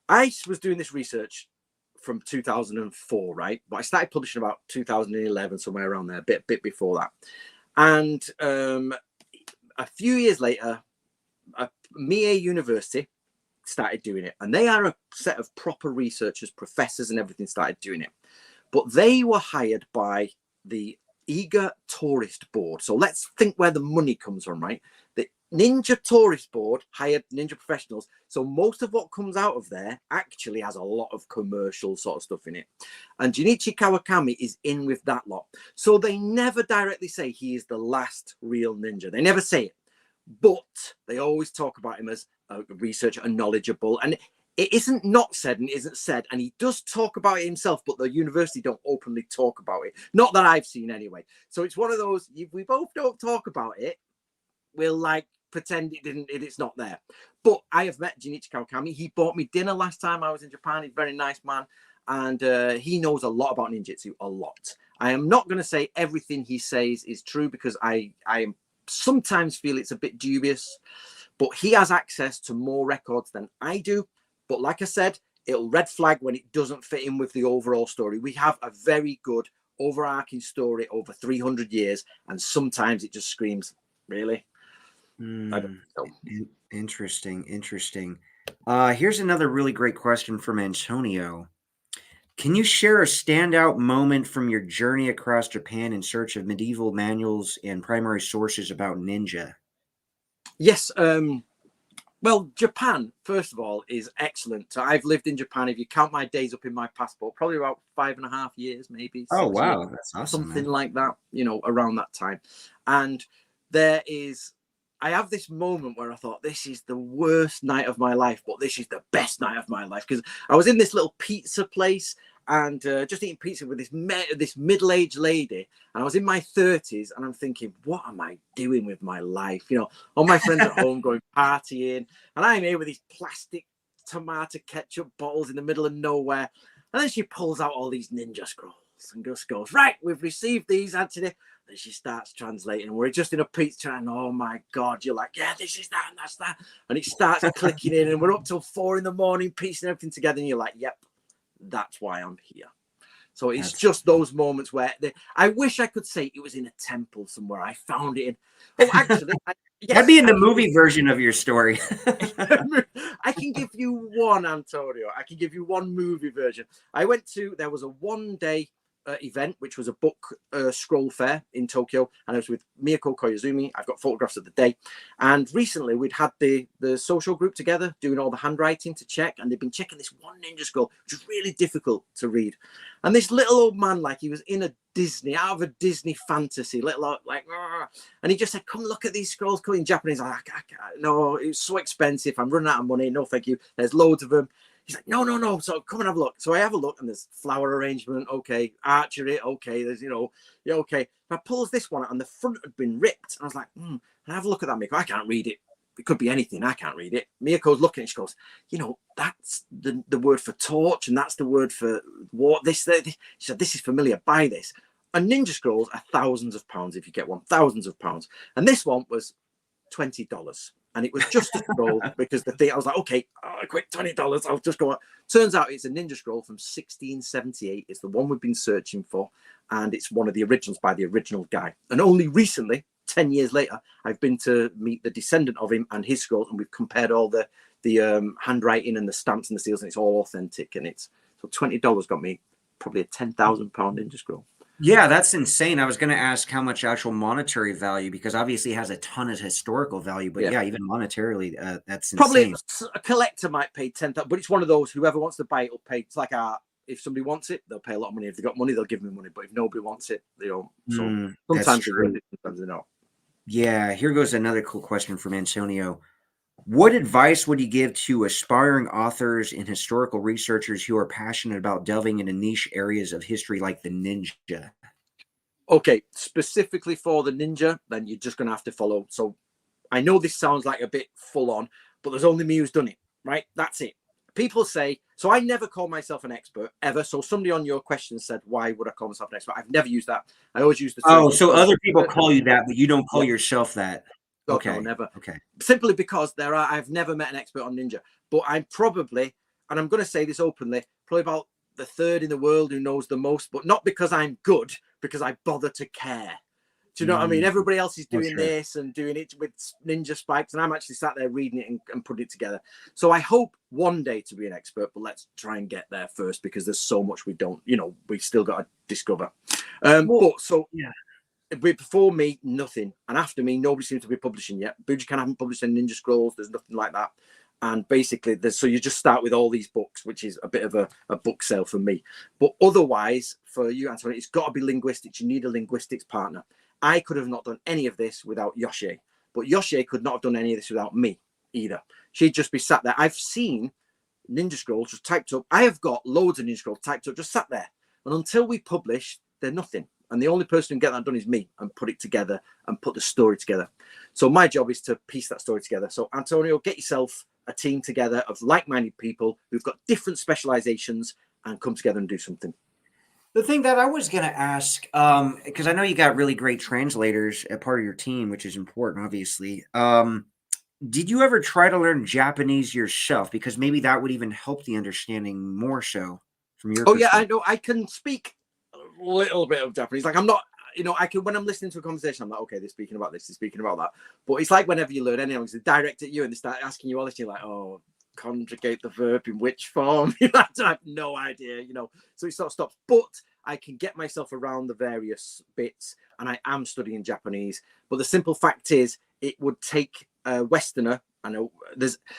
I was doing this research from 2004, right? But I started publishing about 2011, somewhere around there, a bit before that. And a few years later, Mie University started doing it, and they are a set of proper researchers, professors and everything started doing it, but they were hired by the Eager Tourist Board. So let's think where the money comes from, right? The Ninja Tourist Board hired ninja professionals, so most of what comes out of there actually has a lot of commercial sort of stuff in it, and Junichi Kawakami is in with that lot. So they never directly say he is the last real ninja, they never say it, but they always talk about him as a researcher and knowledgeable, and it isn't not said and isn't said, and he does talk about it himself, but the university don't openly talk about it, not that I've seen anyway. So it's one of those, if we both don't talk about it, we'll like pretend it's not there. But I have met Junichi Kawakami. He bought me dinner last time I was in Japan. He's a very nice man, and he knows a lot about ninjutsu, a lot. I am not going to say everything he says is true, because I sometimes feel it's a bit dubious, but he has access to more records than I do. But like I said, it'll red flag when it doesn't fit in with the overall story. We have a very good overarching story over 300 years, and sometimes it just screams, really? I don't know. Interesting. Here's another really great question from Antonio. Can you share a standout moment from your journey across Japan in search of medieval manuals and primary sources about ninja? Yes. Well, Japan, first of all, is excellent. So I've lived in Japan, if you count my days up in my passport, probably about 5.5 years, maybe. Oh, wow. Years, that's awesome. Something man. like that, around that time. And I have this moment where I thought, this is the worst night of my life, but this is the best night of my life. Because I was in this little pizza place and just eating pizza with this middle-aged lady, and I was in my 30s, and I'm thinking, what am I doing with my life? All my friends at home going partying, and I'm here with these plastic tomato ketchup bottles in the middle of nowhere. And then she pulls out all these ninja scrolls and just goes, right, we've received these, Antony. Then she starts translating, and we're just in a pizza, and oh my God, you're like, yeah, this is that, and that's that. And it starts clicking in, and we're up till 4 a.m, piecing everything together, and you're like, yep, that's why I'm here. So it's just those moments where I wish I could say it was in a temple somewhere. I found it in. Oh, actually, that'd be in the movie version of your story. I can give you one, Antonio. I can give you one movie version. There was a one-day event, which was a book scroll fair in Tokyo, and I was with Miyako Koizumi. I've got photographs of the day, and recently we'd had the social group together doing all the handwriting to check, and they'd been checking this one ninja scroll, which was really difficult to read. And this little old man, like he was in a Disney, out of a Disney fantasy, little like, and he just said, "Come look at these scrolls, come in Japanese." I'm like, I can't, no, it's so expensive. I'm running out of money. No, thank you. There's loads of them. He's like, no. So come and have a look. So I have a look, and there's flower arrangement. Okay. Archery. Okay. There's, yeah, okay. And I pulls this one out, and the front had been ripped. And I was like, I have a look at that, Miyako. I can't read it. It could be anything. I can't read it. Miyako's looking, and she goes, that's the word for torch, and that's the word for what this. She said, this is familiar. Buy this. And ninja scrolls are thousands of pounds if you get one. Thousands of pounds. And this one was $20. And it was just a scroll because the thing, I was like, okay, quick, $20. I'll just go on. Turns out it's a ninja scroll from 1678. It's the one we've been searching for. And it's one of the originals by the original guy. And only recently, 10 years later, I've been to meet the descendant of him and his scrolls. And we've compared all the handwriting and the stamps and the seals. And it's all authentic. And it's so $20 got me probably a £10,000 ninja scroll. Yeah, that's insane. I was going to ask how much actual monetary value, because obviously it has a ton of historical value, but yeah even monetarily, that's probably insane. A collector might pay 10,000, but it's one of those, whoever wants to buy it will pay. It's like if somebody wants it, they'll pay a lot of money. If they've got money, they'll give me money. But if nobody wants it, they don't. So sometimes they don't. Yeah, here goes another cool question from Antonio. What advice would you give to aspiring authors and historical researchers who are passionate about delving into niche areas of history like the ninja? Okay, specifically for the ninja, then you're just going to have to follow. So I know this sounds like a bit full on, but there's only me who's done it, right? That's it. People say, so I never call myself an expert ever. So somebody on your question said, why would I call myself an expert? I've never used that. I always use the term. Oh, so other people call you that, but you don't call yourself that. Okay. No, never. Okay. Simply because I've never met an expert on ninja, but I'm probably, and I'm going to say this openly, probably about the third in the world who knows the most, but not because I'm good, because I bother to care. Do you know what I mean? Everybody else is doing this and doing it with ninja spikes, and I'm actually sat there reading it and putting it together. So I hope one day to be an expert, but let's try and get there first, because there's so much we don't, we still got to discover. Before me, nothing. And after me, nobody seems to be publishing yet. Bujikan haven't published any ninja scrolls. There's nothing like that. And basically, so you just start with all these books, which is a bit of a book sale for me. But otherwise, for you, Antony, it's got to be linguistics. You need a linguistics partner. I could have not done any of this without Yoshi. But Yoshi could not have done any of this without me either. She'd just be sat there. I've seen ninja scrolls just typed up. I have got loads of ninja scrolls typed up, just sat there. And until we publish, they're nothing. And the only person who can get that done is me, and put it together and put the story together. So my job is to piece that story together. So Antonio, get yourself a team together of like-minded people who've got different specializations and come together and do something. The thing that I was going to ask, because I know you got really great translators at part of your team, which is important, obviously. Did you ever try to learn Japanese yourself? Because maybe that would even help the understanding more so from your perspective. Yeah, I know. I can speak a little bit of Japanese. Like, I'm not, I can, when I'm listening to a conversation, I'm like, okay, they're speaking about this, they're speaking about that. But it's like whenever you learn any language, they direct at you and they start asking you all this, you're like, oh, conjugate the verb in which form? I have no idea, so it sort of stops. But I can get myself around the various bits, and I am studying Japanese. But the simple fact is, it would take a Westerner. I know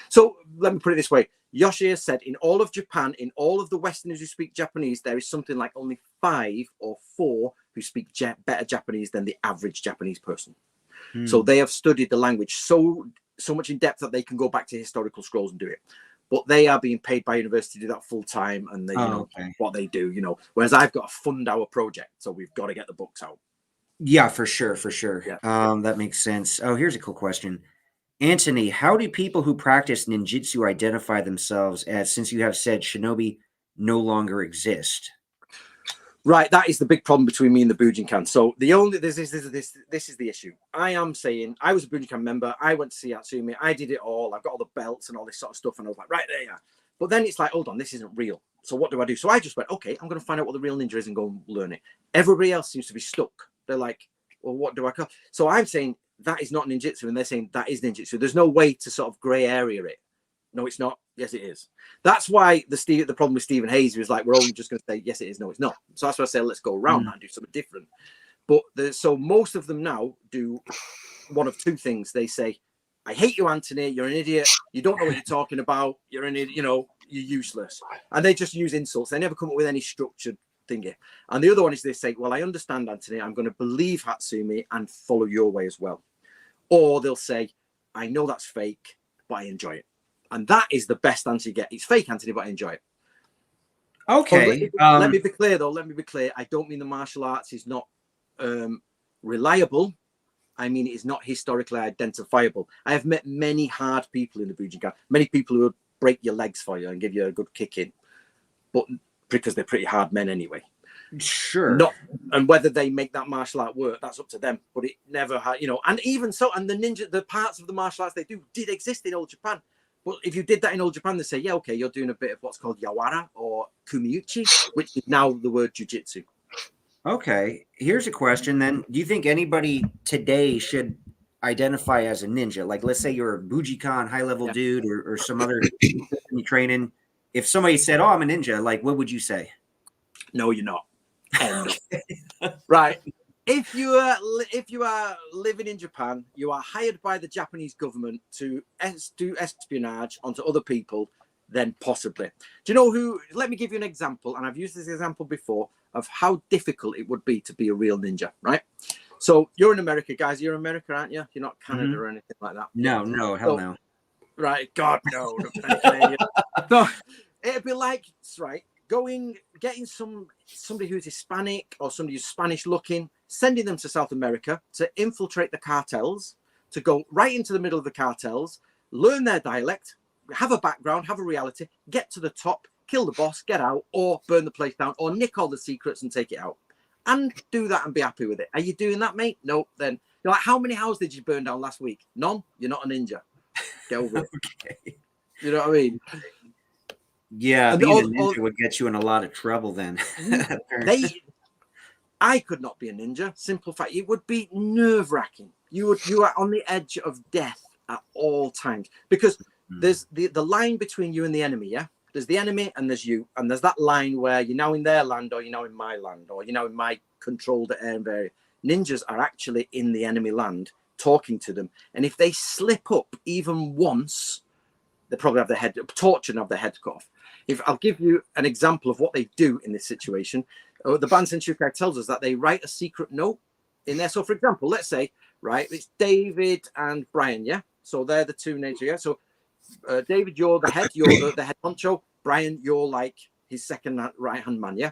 so let me put it this way. Yoshi has said in all of Japan, in all of the Westerners who speak Japanese, there is something like only 5 or 4 who speak better Japanese than the average Japanese person. So they have studied the language so much in depth that they can go back to historical scrolls and do it. But they are being paid by university to do that full time, and they, what they do, Whereas I've got to fund our project, so we've got to get the books out. Yeah, for sure. Yeah. That makes sense. Oh, here's a cool question. Antony, how do people who practice ninjutsu identify themselves as, since you have said shinobi no longer exist? Right, that is the big problem between me and the Bujinkan. So this is the issue. I am saying I was a Bujinkan member. I went to see Atsumi. I did it all. I've got all the belts and all this sort of stuff. And I was like, right, there you are. But then it's like, hold on, this isn't real. So what do I do? So I just went, okay, I'm going to find out what the real ninja is and go and learn it. Everybody else seems to be stuck. They're like, well, what do I call? So I'm saying that is not ninjutsu, and they're saying that is ninjutsu. There's no way to sort of grey area it. No, it's not. Yes, it is. That's why the problem with Stephen Hayes was like, we're only just going to say, yes, it is. No, it's not. So that's why I say, let's go around that and do something different. But so most of them now do one of two things. They say, I hate you, Antony. You're an idiot. You don't know what you're talking about. You're an idiot. You know, you're useless. And they just use insults. They never come up with any structured thingy. And the other one is they say, well, I understand, Antony. I'm going to believe Hatsumi and follow your way as well. Or they'll say, I know that's fake, but I enjoy it. And that is the best answer you get. It's fake, Antony, but I enjoy it. Okay. Let me be clear, though. Let me be clear. I don't mean the martial arts is not reliable. I mean, it is not historically identifiable. I have met many hard people in the Bujinkan, many people who would break your legs for you and give you a good kick in, but because they're pretty hard men anyway. Sure. And whether they make that martial art work, that's up to them. But it never had, you know, and even so, and the parts of the martial arts they do did exist in old Japan. But if you did that in old Japan, they say, yeah, okay, you're doing a bit of what's called yawara or kumiuchi, which is now the word jujitsu. Okay. Here's a question then. Do you think anybody today should identify as a ninja? Like, let's say you're a Bujikan high-level dude or some other training. If somebody said, oh, I'm a ninja, like, what would you say? No, you're not. Right. If you are living in Japan, you are hired by the Japanese government to do espionage onto other people, then possibly. Do you know who? Let me give you an example, and I've used this example before of how difficult it would be to be a real ninja, right? So you're in America, guys. You're in America, aren't you? You're not Canada or anything like that. No, hell no. Right, God, no. So it'd be like, right, getting somebody who's Hispanic or somebody who's Spanish looking, sending them to South America to infiltrate the cartels, to go right into the middle of the cartels, learn their dialect, have a background, have a reality, get to the top, kill the boss, get out, or burn the place down, or nick all the secrets and take it out. And do that and be happy with it. Are you doing that, mate? No. Then you're like, how many houses did you burn down last week? None. You're not a ninja. Get over it. Okay. You know what I mean? Yeah, and being a ninja would get you in a lot of trouble then. I could not be a ninja. Simple fact. It would be nerve-wracking. You are on the edge of death at all times because there's the line between you and the enemy, yeah? There's the enemy and there's you. And there's that line where you're now in their land or you're now in my land or you're now in my controlled area. Ninjas are actually in the enemy land talking to them. And if they slip up even once, they probably have their head tortured and have their head cut off. If I'll give you an example of what they do in this situation, the Bansen Shukai tells us that they write a secret note in there. So, for example, let's say, right, it's David and Brian, yeah? So they're the two ninjas, yeah? So David, you're the head, you're the head honcho. Brian, you're like his second right-hand man, yeah?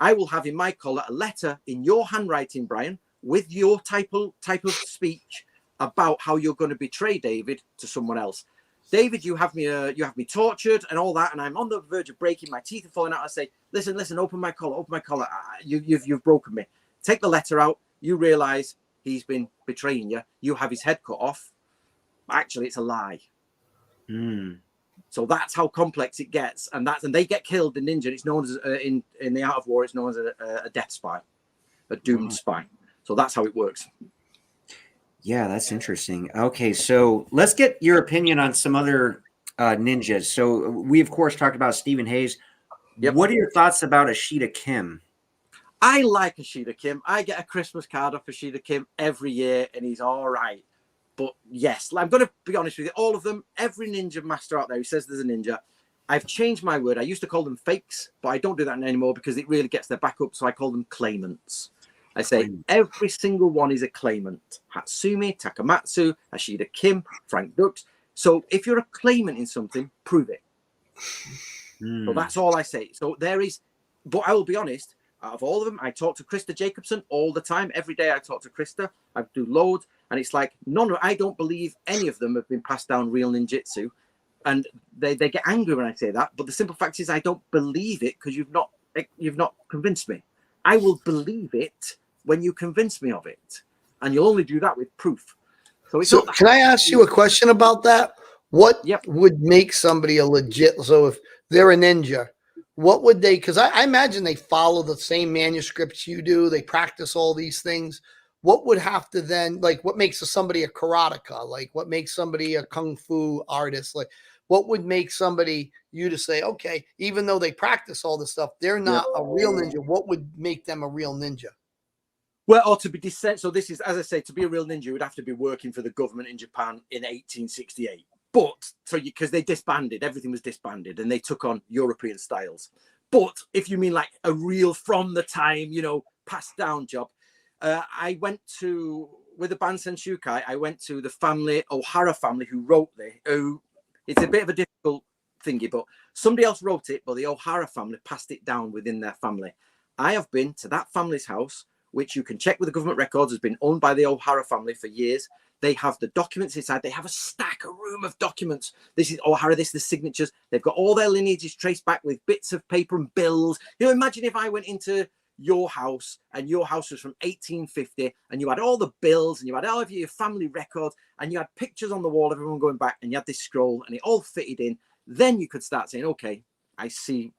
I will have in my collar a letter in your handwriting, Brian, with your type of speech about how you're going to betray David to someone else. David, you have me tortured and all that, and I'm on the verge of breaking. My teeth are falling out. I say, listen, open my collar. You've broken me. Take the letter out. You realize he's been betraying you. You have his head cut off. Actually, it's a lie. So that's how complex it gets, and they get killed in ninja. It's known as in the art of war. It's known as a death spy, a doomed spy. So that's how it works. Yeah, that's interesting. Okay, so let's get your opinion on some other ninjas. So we, of course, talked about Stephen Hayes. Yep. What are your thoughts about Ashita Kim? I like Ashita Kim. I get a Christmas card off Ashita Kim every year, and he's all right. But yes, I'm going to be honest with you. All of them, every ninja master out there who says there's a ninja, I've changed my word. I used to call them fakes, but I don't do that anymore because it really gets their back up. So I call them claimants. I say every single one is a claimant. Hatsumi, Takamatsu, Ashita Kim, Frank Dux. So if you're a claimant in something, prove it. So that's all I say. So there is, but I will be honest, out of all of them, I talk to Krista Jacobson all the time. Every day I talk to Krista. I do loads. And it's like, I don't believe any of them have been passed down real ninjutsu. And they get angry when I say that. But the simple fact is I don't believe it because you've not convinced me. I will believe it when you convince me of it. And you'll only do that with proof. So can I ask you a question about that? What would make somebody a legit? So if they're a ninja, what would they, because I imagine they follow the same manuscripts you do. They practice all these things. What would have to then, like, what makes somebody a karateka? Like, what makes somebody a kung fu artist? Like, What would make somebody you to say, okay, even though they practice all this stuff, they're not a real ninja? What would make them a real ninja? Well, or to be descent. So this is, as I say, to be a real ninja, you would have to be working for the government in Japan in 1868. But so because they disbanded, everything was disbanded, and they took on European styles. But if you mean like a real from the time, passed down job, I went to with the band Senshukai. I went to the family, Ohara family, who wrote it's a bit of a difficult thingy, but somebody else wrote it, but the Ohara family passed it down within their family. I have been to that family's house, which you can check with the government records, has been owned by the Ohara family for years. They have the documents inside. They have a room of documents. This is Ohara, this is the signatures. They've got all their lineages traced back with bits of paper and bills. Imagine if I went into your house and your house was from 1850 and you had all the bills and you had all of your family records and you had pictures on the wall of everyone going back and you had this scroll and it all fitted in. Then you could start saying, okay, I see,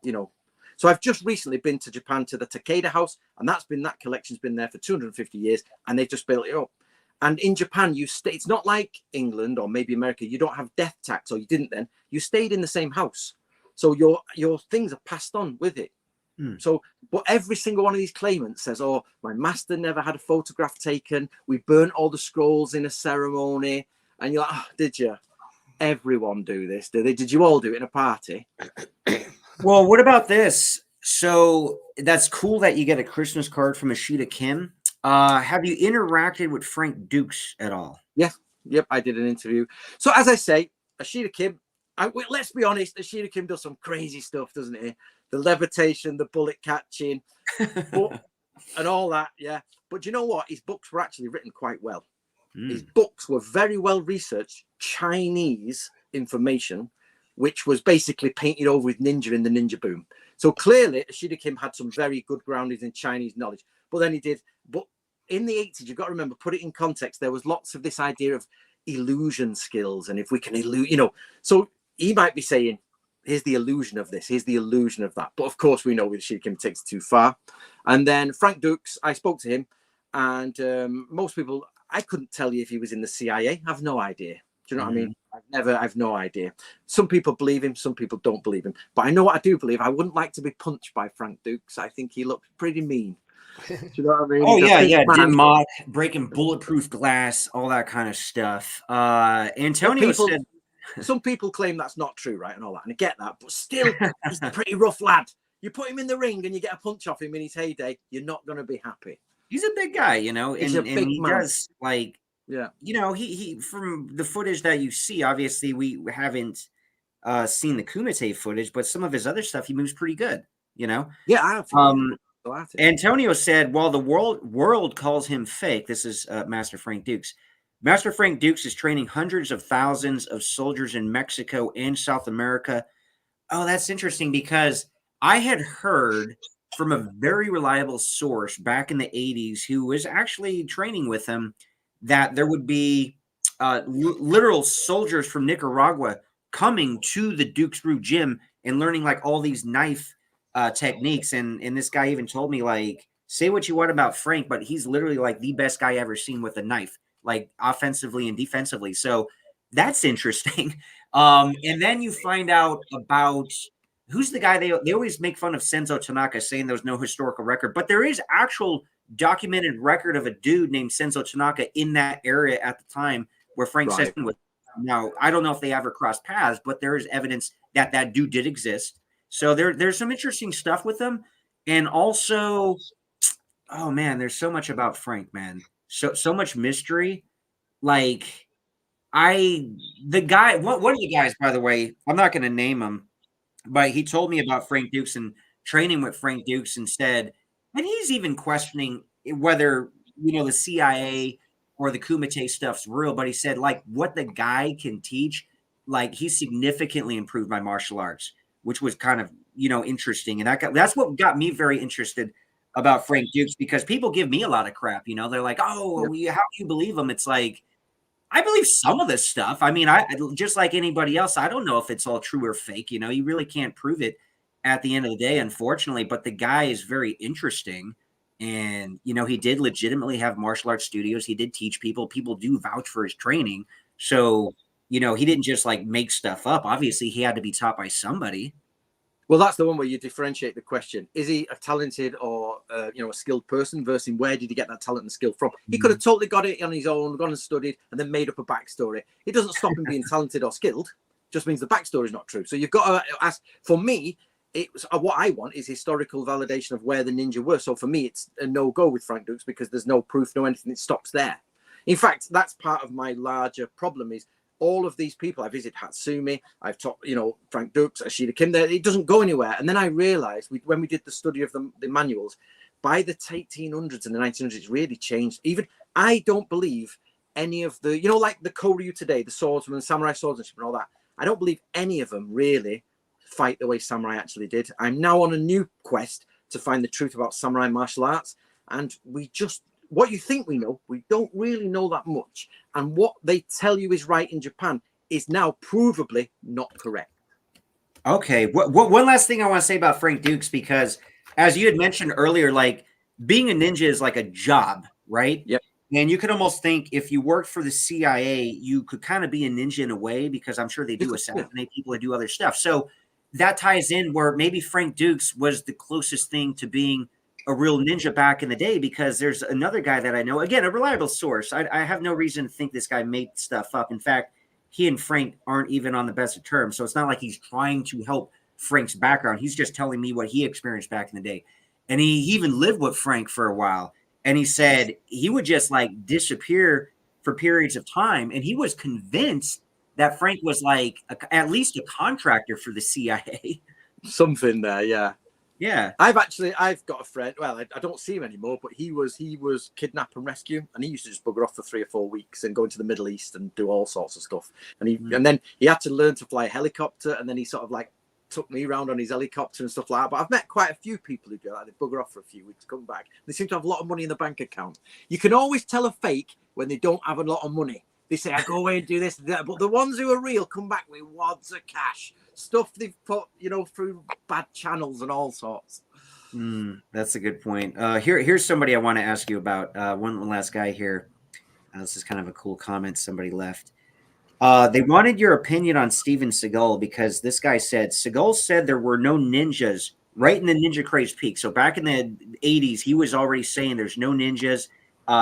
So I've just recently been to Japan to the Takeda house, and that collection's been there for 250 years, and they've just built it up. And in Japan, it's not like England or maybe America. You don't have death tax, or you didn't then. You stayed in the same house, so your things are passed on with it. So, but every single one of these claimants says, "Oh, my master never had a photograph taken. We burnt all the scrolls in a ceremony." And you're like, "Oh, did you? Everyone do this? Did they? Did you all do it in a party?" Well, what about this? So that's cool that you get a Christmas card from Ashita Kim. Have you interacted with Frank Dukes at all? Yes. Yep, I did an interview. So as I say, Ashita Kim, let's be honest, Ashita Kim does some crazy stuff, doesn't he? The levitation, the bullet catching, and all that, yeah. But you know what? His books were actually written quite well. His books were very well researched Chinese information, which was basically painted over with ninja in the ninja boom. So clearly, Ashita Kim had some very good groundings in Chinese knowledge. But then but in the 80s, you've got to remember, put it in context, there was lots of this idea of illusion skills. And if we can so he might be saying, here's the illusion of this, here's the illusion of that. But of course, we know with Ashita Kim takes it too far. And then Frank Dukes, I spoke to him, and most people, I couldn't tell you if he was in the CIA. I have no idea. Do you know what I mean? I've no idea. Some people believe him, some people don't believe him. But I know what I do believe. I wouldn't like to be punched by Frank Dukes. I think he looked pretty mean. Do you know what I mean? Oh, yeah. Dim mock, breaking bulletproof glass, all that kind of stuff. Antonio said... Some people claim that's not true, right? And all that. And I get that. But still, he's a pretty rough lad. You put him in the ring and you get a punch off him in his heyday, you're not going to be happy. He's a big guy, He's a big he man. does, like... Yeah, he from the footage that you see, obviously we haven't seen the Kumite footage, but some of his other stuff, he moves pretty good, Yeah, I have. Antonio said, while the world calls him fake, this is Master Frank Dukes. Master Frank Dukes is training hundreds of thousands of soldiers in Mexico and South America. Oh, that's interesting, because I had heard from a very reliable source back in the 80s who was actually training with him that there would be literal soldiers from Nicaragua coming to the Duke's Brew gym and learning like all these knife techniques. And this guy even told me, like, say what you want about Frank, but he's literally like the best guy ever seen with a knife, like offensively and defensively. So that's interesting. And then you find out about who's the guy. They always make fun of Senzo Tanaka, saying there's no historical record, but there is actual documented record of a dude named Senzo Tanaka in that area at the time where Frank Session was. Now, I don't know if they ever crossed paths, but there is evidence that that dude did exist. So there's some interesting stuff with them. And also, oh man, there's so much about Frank, man. So much mystery. Like the guy, one of the guys, by the way, I'm not going to name him, but he told me about Frank Dukes and training with Frank Dukes instead. And he's even questioning whether, the CIA or the Kumite stuff's real. But he said, like, what the guy can teach, like, he significantly improved my martial arts, which was kind of, interesting. And that's what got me very interested about Frank Dukes, because people give me a lot of crap. They're like, oh, how do you believe him? It's like, I believe some of this stuff. I mean, I just like anybody else, I don't know if it's all true or fake. You really can't prove it at the end of the day, unfortunately, but the guy is very interesting. And, he did legitimately have martial arts studios. He did teach people. People do vouch for his training. So You know, he didn't just like make stuff up. Obviously, he had to be taught by somebody. Well, that's the one where you differentiate the question. Is he a talented or, a skilled person versus where did he get that talent and skill from? He could have totally got it on his own, gone and studied, and then made up a backstory. It doesn't stop him being talented or skilled. Just means the backstory is not true. So you've got to ask, for me, what I want is historical validation of where the ninja were. So for me, it's a no-go with Frank Dukes because there's no proof, no anything. It stops there. In fact, that's part of my larger problem is all of these people. I visited Hatsumi, I've taught, Frank Dukes, Ashida Kim, there, it doesn't go anywhere. And then I realized when we did the study of the manuals, by the 1800s and the 1900s, it's really changed. Even I don't believe any of the, like the Koryu today, the swordsman, samurai swordsmanship and all that. I don't believe any of them really fight the way samurai actually did. I'm now on a new quest to find the truth about samurai martial arts. And what you think we know, we don't really know that much. And what they tell you is right in Japan is now provably not correct. Okay. One last thing I want to say about Frank Dukes, because as you had mentioned earlier, like being a ninja is like a job, right? Yep. And you could almost think if you worked for the CIA, you could kind of be a ninja in a way, because I'm sure they do assassinate people and do other stuff. So that ties in where maybe Frank Dukes was the closest thing to being a real ninja back in the day, because there's another guy that I know, again, a reliable source. I have no reason to think this guy made stuff up. In fact, he and Frank aren't even on the best of terms. So it's not like he's trying to help Frank's background. He's just telling me what he experienced back in the day. And he even lived with Frank for a while. And he said he would just like disappear for periods of time. And he was convinced that Frank was like at least a contractor for the CIA. Something there, yeah. Yeah. I've got a friend. Well, I don't see him anymore, but he was kidnap and rescue, and he used to just bugger off for 3 or 4 weeks and go into the Middle East and do all sorts of stuff. And then he had to learn to fly a helicopter, and then he sort of like took me around on his helicopter and stuff like that. But I've met quite a few people who do that. They bugger off for a few weeks, come back. They seem to have a lot of money in the bank account. You can always tell a fake when they don't have a lot of money. They say, I go away and do this and that. But the ones who are real come back with wads of cash. Stuff they've put, through bad channels and all sorts. That's a good point. Here's somebody I want to ask you about. One last guy here. This is kind of a cool comment somebody left. They wanted your opinion on Steven Seagal, because this guy said, Seagal said there were no ninjas right in the ninja craze peak. So back in the 80s, he was already saying there's no ninjas.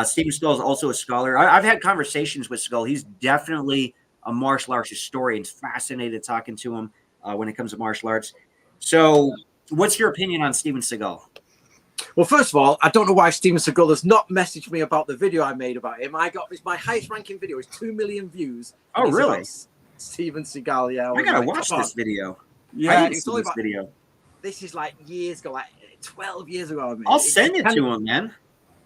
Steven Seagal is also a scholar. I've had conversations with Seagal. He's definitely a martial arts historian. Fascinated talking to him when it comes to martial arts. So what's your opinion on Steven Seagal? Well, first of all, I don't know why Steven Seagal has not messaged me about the video I made about him. It's my highest ranking video. It's 2 million views. Oh, really? Steven Seagal, yeah. I gotta watch this video. Yeah, it's only this video. This is like years ago, like 12 years ago. I mean, I'll send it to him, man.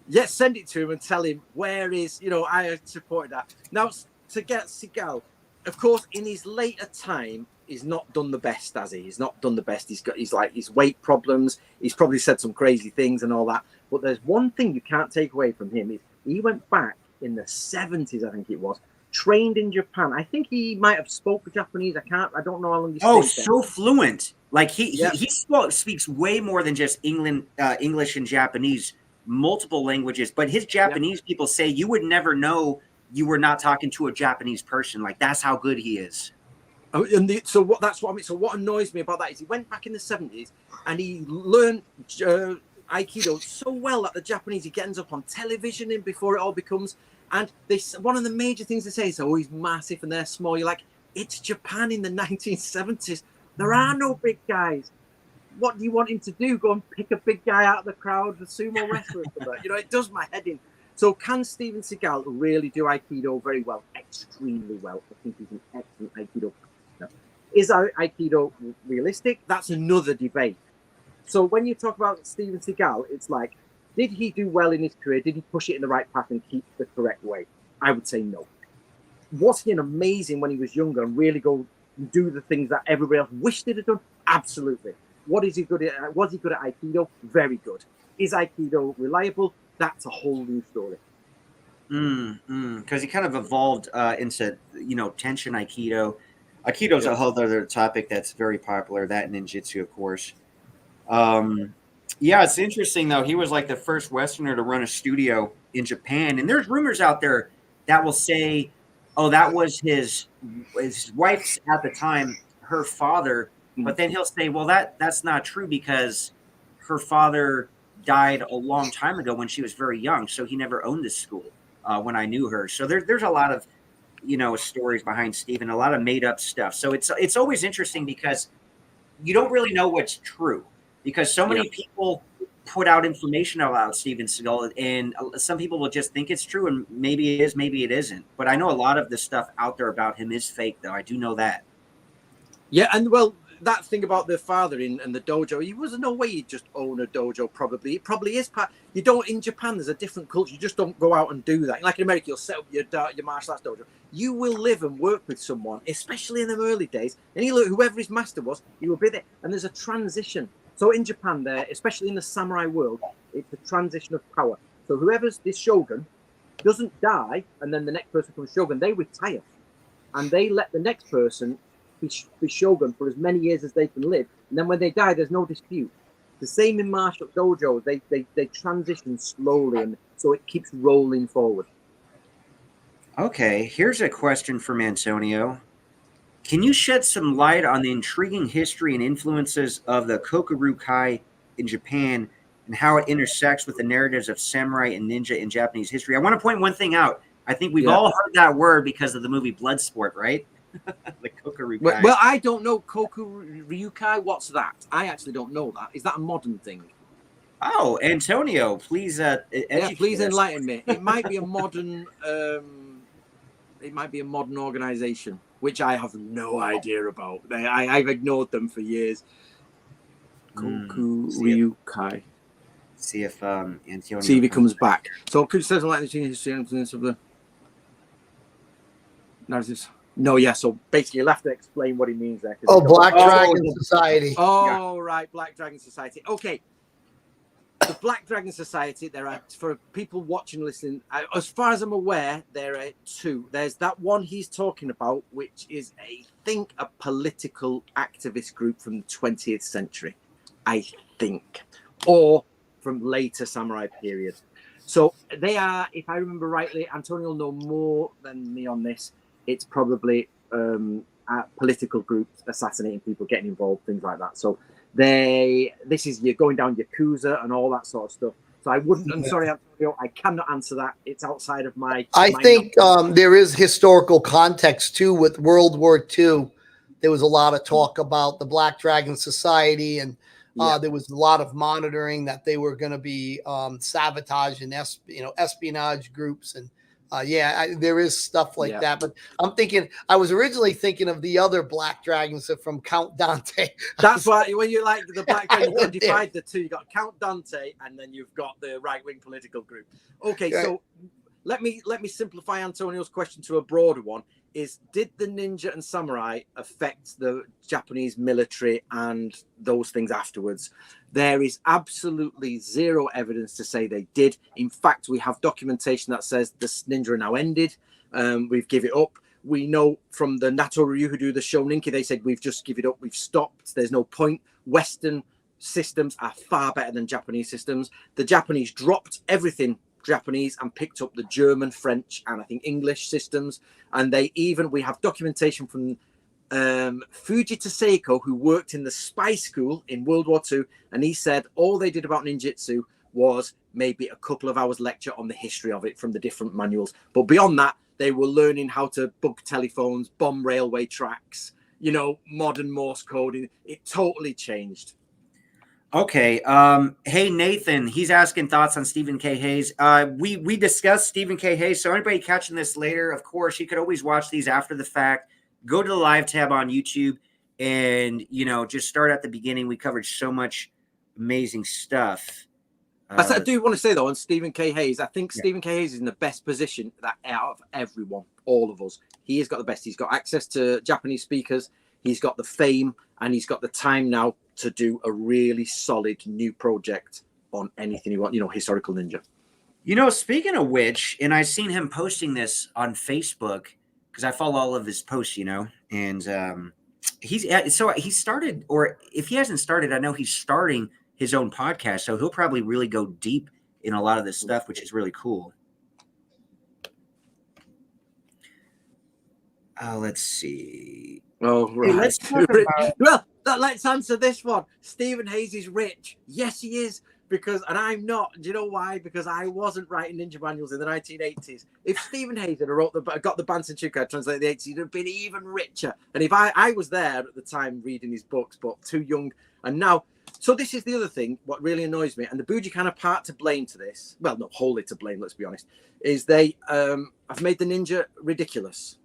Yes, send it to him and tell him where is, I supported that. Now, to get Seagal, of course, in his later time, he's not done the best, has he? He's not done the best. He's like his weight problems. He's probably said some crazy things and all that. But there's one thing you can't take away from him is he went back in the 70s, I think it was, trained in Japan. I think he might have spoke Japanese. I don't know how long he stayed there. So fluent. Like he speaks way more than just English and Japanese, multiple languages. But his Japanese people say you would never know you were not talking to a Japanese person. Like that's how good he is. So what annoys me about that is he went back in the 70s and he learned Aikido so well that the Japanese, he gets up on television and before it all becomes, and one of the major things they say is, oh, he's massive and they're small. You're like, it's Japan in the 1970s. There are no big guys. What do you want him to do? Go and pick a big guy out of the crowd, the sumo wrestler? It does my head in. So can Steven Seagal really do Aikido very well? Extremely well. I think he's an excellent Aikido. Is Aikido realistic? That's another debate. So when you talk about Steven Seagal, it's like, did he do well in his career? Did he push it in the right path and keep the correct way? I would say no. Was he amazing when he was younger and really go do the things that everybody else wished he'd have done? Absolutely. Was he good at Aikido? Very good. Is Aikido reliable? That's a whole new story. Because he kind of evolved into, Tenshin Aikido. Aikido is a whole other topic that's very popular, that and ninjutsu, of course. It's interesting, though. He was like the first Westerner to run a studio in Japan. And there's rumors out there that will say oh, that was his wife's at the time, her father. But then he'll say, well, that's not true because her father died a long time ago when she was very young, so he never owned this school when I knew her. So there's a lot of stories behind Stephen, a lot of made up stuff. So it's always interesting because you don't really know what's true because so many people put out information about Steven Seagal, and some people will just think it's true, and maybe it is, maybe it isn't. But I know a lot of the stuff out there about him is fake, though. I do know that. Yeah, and well, that thing about the father and the dojo, he was no way he'd just own a dojo. Probably, it probably is part. You don't in Japan. There's a different culture. You just don't go out and do that. Like in America, you'll set up your martial arts dojo. You will live and work with someone, especially in the early days, and whoever his master was, he will be there. And there's a transition. So in Japan, there, especially in the samurai world, it's a transition of power. So whoever's this shogun doesn't die, and then the next person becomes shogun. They retire, and they let the next person be shogun for as many years as they can live. And then when they die, there's no dispute. The same in martial dojos. They transition slowly, and so it keeps rolling forward. Okay, here's a question from Antonio. Can you shed some light on the intriguing history and influences of the Kokurukai in Japan and how it intersects with the narratives of samurai and ninja in Japanese history? I want to point one thing out. I think we've all heard that word because of the movie Bloodsport, right? The Kokurukai. Well, I don't know Kokuryukai. What's that? I actually don't know that. Is that a modern thing? Oh, Antonio, please please enlighten me. It might be a modern organization, which I have no idea about. I've ignored them for years. Kokuryukai. See if Antonio. See if he comes back. So could you say something like the history and influence of the narratives? No, yeah. So basically, you'll have to explain what he means there. Oh, Black Dragon Society. Oh, right, Black Dragon Society. Okay. The Black Dragon Society, there are, for people watching, listening, as far as I'm aware, there are two. There's that one he's talking about, which is, I think, a political activist group from the 20th century, I think, or from later samurai period. So they are, if I remember rightly, Antonio will know more than me on this. It's probably political groups assassinating people, getting involved, things like that. So this is you're going down Yakuza and all that sort of stuff. So I wouldn't. I'm sorry, Antonio, I cannot answer that. It's outside of my. I think there is historical context too with World War II. There was a lot of talk about the Black Dragon Society, and there was a lot of monitoring that they were going to be sabotage and espionage groups, and there is stuff like that. But I'm thinking, I was originally thinking of the other Black Dragons from Count Dante. That's why when you like the Black Dragon, you divide the two. You got Count Dante, and then you've got the right-wing political group. Okay, so let me simplify Antonio's question to a broader one. Did the ninja and samurai affect the Japanese military and those things afterwards? There is absolutely zero evidence to say they did. In fact, we have documentation that says the ninja are now ended. We've given it up. We know from the Nato Ryu who do the Shoninki, they said we've just given it up. We've stopped. There's no point. Western systems are far better than Japanese systems. The Japanese dropped everything Japanese and picked up the German, French, and I think English systems. And we have documentation from Fujita Seiko, who worked in the spy school in World War II, and he said all they did about ninjutsu was maybe a couple of hours lecture on the history of it from the different manuals. But beyond that, they were learning how to bug telephones, bomb railway tracks, modern Morse code. It totally changed. Okay. Hey, Nathan, he's asking thoughts on Stephen K. Hayes. We discussed Stephen K. Hayes. So anybody catching this later, of course, you could always watch these after the fact. Go to the live tab on YouTube and, just start at the beginning. We covered so much amazing stuff. I do want to say, though, on Stephen K. Hayes, I think Stephen K. Hayes is in the best position out of everyone, all of us. He has got the best. He's got access to Japanese speakers. He's got the fame, and he's got the time now to do a really solid new project on anything you want, historical ninja. Speaking of which, and I've seen him posting this on Facebook because I follow all of his posts, and he started, or if he hasn't started, I know he's starting his own podcast. So he'll probably really go deep in a lot of this stuff, which is really cool. Let's see. Oh, right. Hey, let's talk about. Well, let's answer this one. Stephen Hayes is rich. Yes, he is. Because, and I'm not. Do you know why? Because I wasn't writing ninja manuals in the 1980s. If Stephen Hayes had got the Bansen Chukai translated in the 80s, he'd have been even richer. And if I was there at the time reading his books, but too young. And now, so this is the other thing, what really annoys me, and the Bujikana part to blame to this, well, not wholly to blame, let's be honest, is they have made the ninja ridiculous.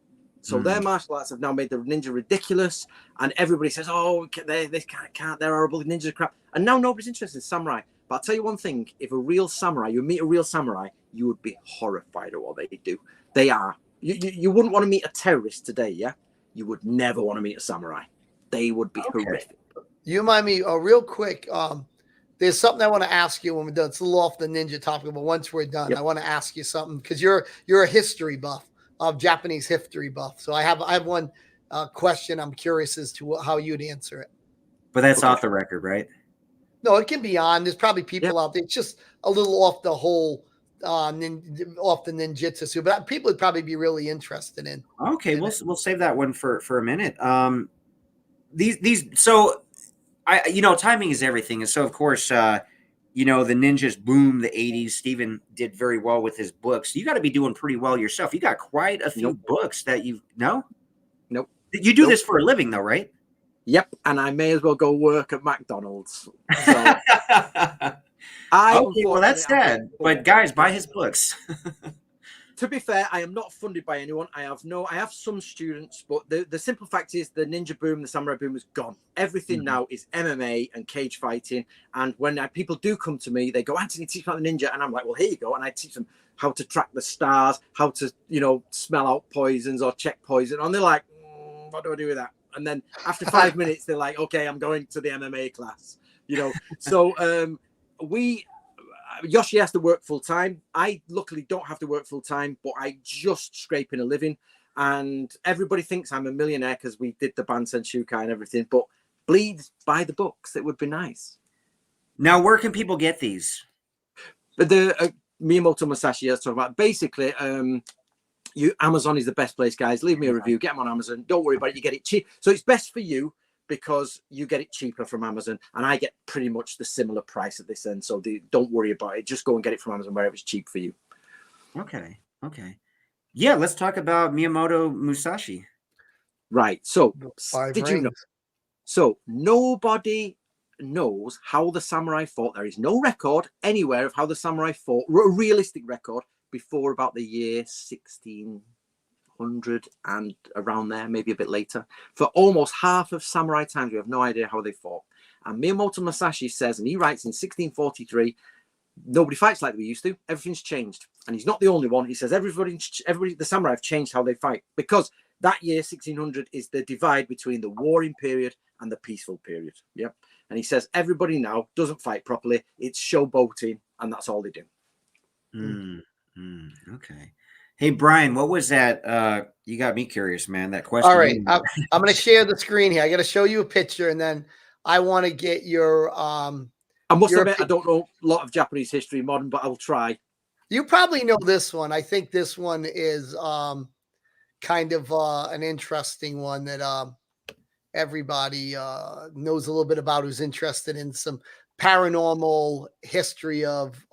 So their martial arts have now made the ninja ridiculous, and everybody says, "Oh, they can't, they're horrible, ninjas crap." And now nobody's interested in samurai. But I'll tell you one thing: if you meet a real samurai, you would be horrified at what they do. They are. You wouldn't want to meet a terrorist today, yeah? You would never want to meet a samurai. They would be horrific. You remind me, real quick. There's something I want to ask you when we're done. It's a little off the ninja topic, but once we're done, I want to ask you something because you're a history buff. Of Japanese history buff. So I have one question. I'm curious as to how you'd answer it. But that's off the record, right? No, it can be on. There's probably people out there. It's just a little off the whole, off the ninjutsu. But people would probably be really interested in. Okay, we'll save that one for a minute. So timing is everything, and so of course, the ninjas boom the 80s. Stephen did very well with his books. You got to be doing pretty well yourself. You got quite a few books that Nope. You do this for a living though, right? Yep. And I may as well go work at McDonald's. So okay, well, that's sad. But guys, buy his books. To be fair, I am not funded by anyone. I have some students, but the simple fact is the ninja boom, the samurai boom is gone. Everything now is MMA and cage fighting. And when people do come to me, they go, "Antony, teach me about the ninja." And I'm like, "Well, here you go." And I teach them how to track the stars, how to, smell out poisons or check poison. And they're like, "What do I do with that?" And then after 5 minutes, they're like, "Okay, I'm going to the MMA class." So Yoshi has to work full time. I luckily don't have to work full time, but I just scrape in a living. And everybody thinks I'm a millionaire because we did the Bansen Shukai and everything. But please buy the books. It would be nice. Now, where can people get these? But the Miyamoto Musashi, let's talk about. Basically, Amazon is the best place, guys. Leave me a review. Get them on Amazon. Don't worry about it. You get it cheap. So it's best for you, because you get it cheaper from Amazon, and I get pretty much the similar price at this end. So don't worry about it. Just go and get it from Amazon wherever it's cheap for you. Okay. Yeah, let's talk about Miyamoto Musashi. Right. So did you know? So nobody knows how the samurai fought. There is no record anywhere of how the samurai fought, a realistic record, before about the year 1600 and around there, maybe a bit later. For almost half of samurai times, we have no idea how they fought. And Miyamoto Musashi says, and he writes in 1643, nobody fights like we used to. Everything's changed. And he's not the only one. He says everybody, the samurai have changed how they fight, because that year 1600 is the divide between the warring period and the peaceful period. Yep. And he says everybody now doesn't fight properly. It's showboating, and that's all they do. Okay. Hey, Brian, what was that? You got me curious, man. That question. All right. I'm going to share the screen here. I got to show you a picture, and then I want to get your. I must admit, I don't know a lot of Japanese history, modern, but I'll try. You probably know this one. I think this one is kind of an interesting one that everybody knows a little bit about, who's interested in some paranormal history of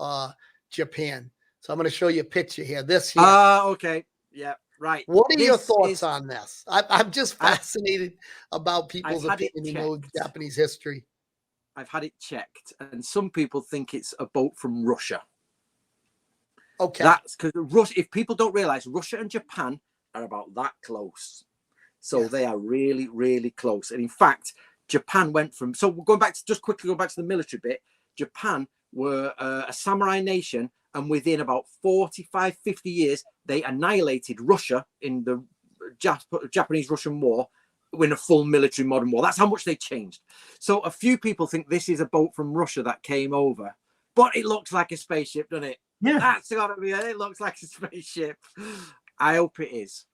Japan. So I'm going to show you a picture here. This here. Okay. Yeah, right. What are your thoughts on this? I'm just fascinated about people's opinion who know Japanese history. I've had it checked, and some people think it's a boat from Russia. Okay. That's because Russia, if people don't realize, Russia and Japan are about that close. So they are really, really close. And in fact, Japan went from, so going back to, just quickly go back to the military bit, Japan were a samurai nation, and within about 45, 50 years, they annihilated Russia in the Japanese-Russian War, in a full military modern war. That's how much they changed. So a few people think this is a boat from Russia that came over, but it looks like a spaceship, doesn't it? Yeah. That's gotta be it. It looks like a spaceship. I hope it is.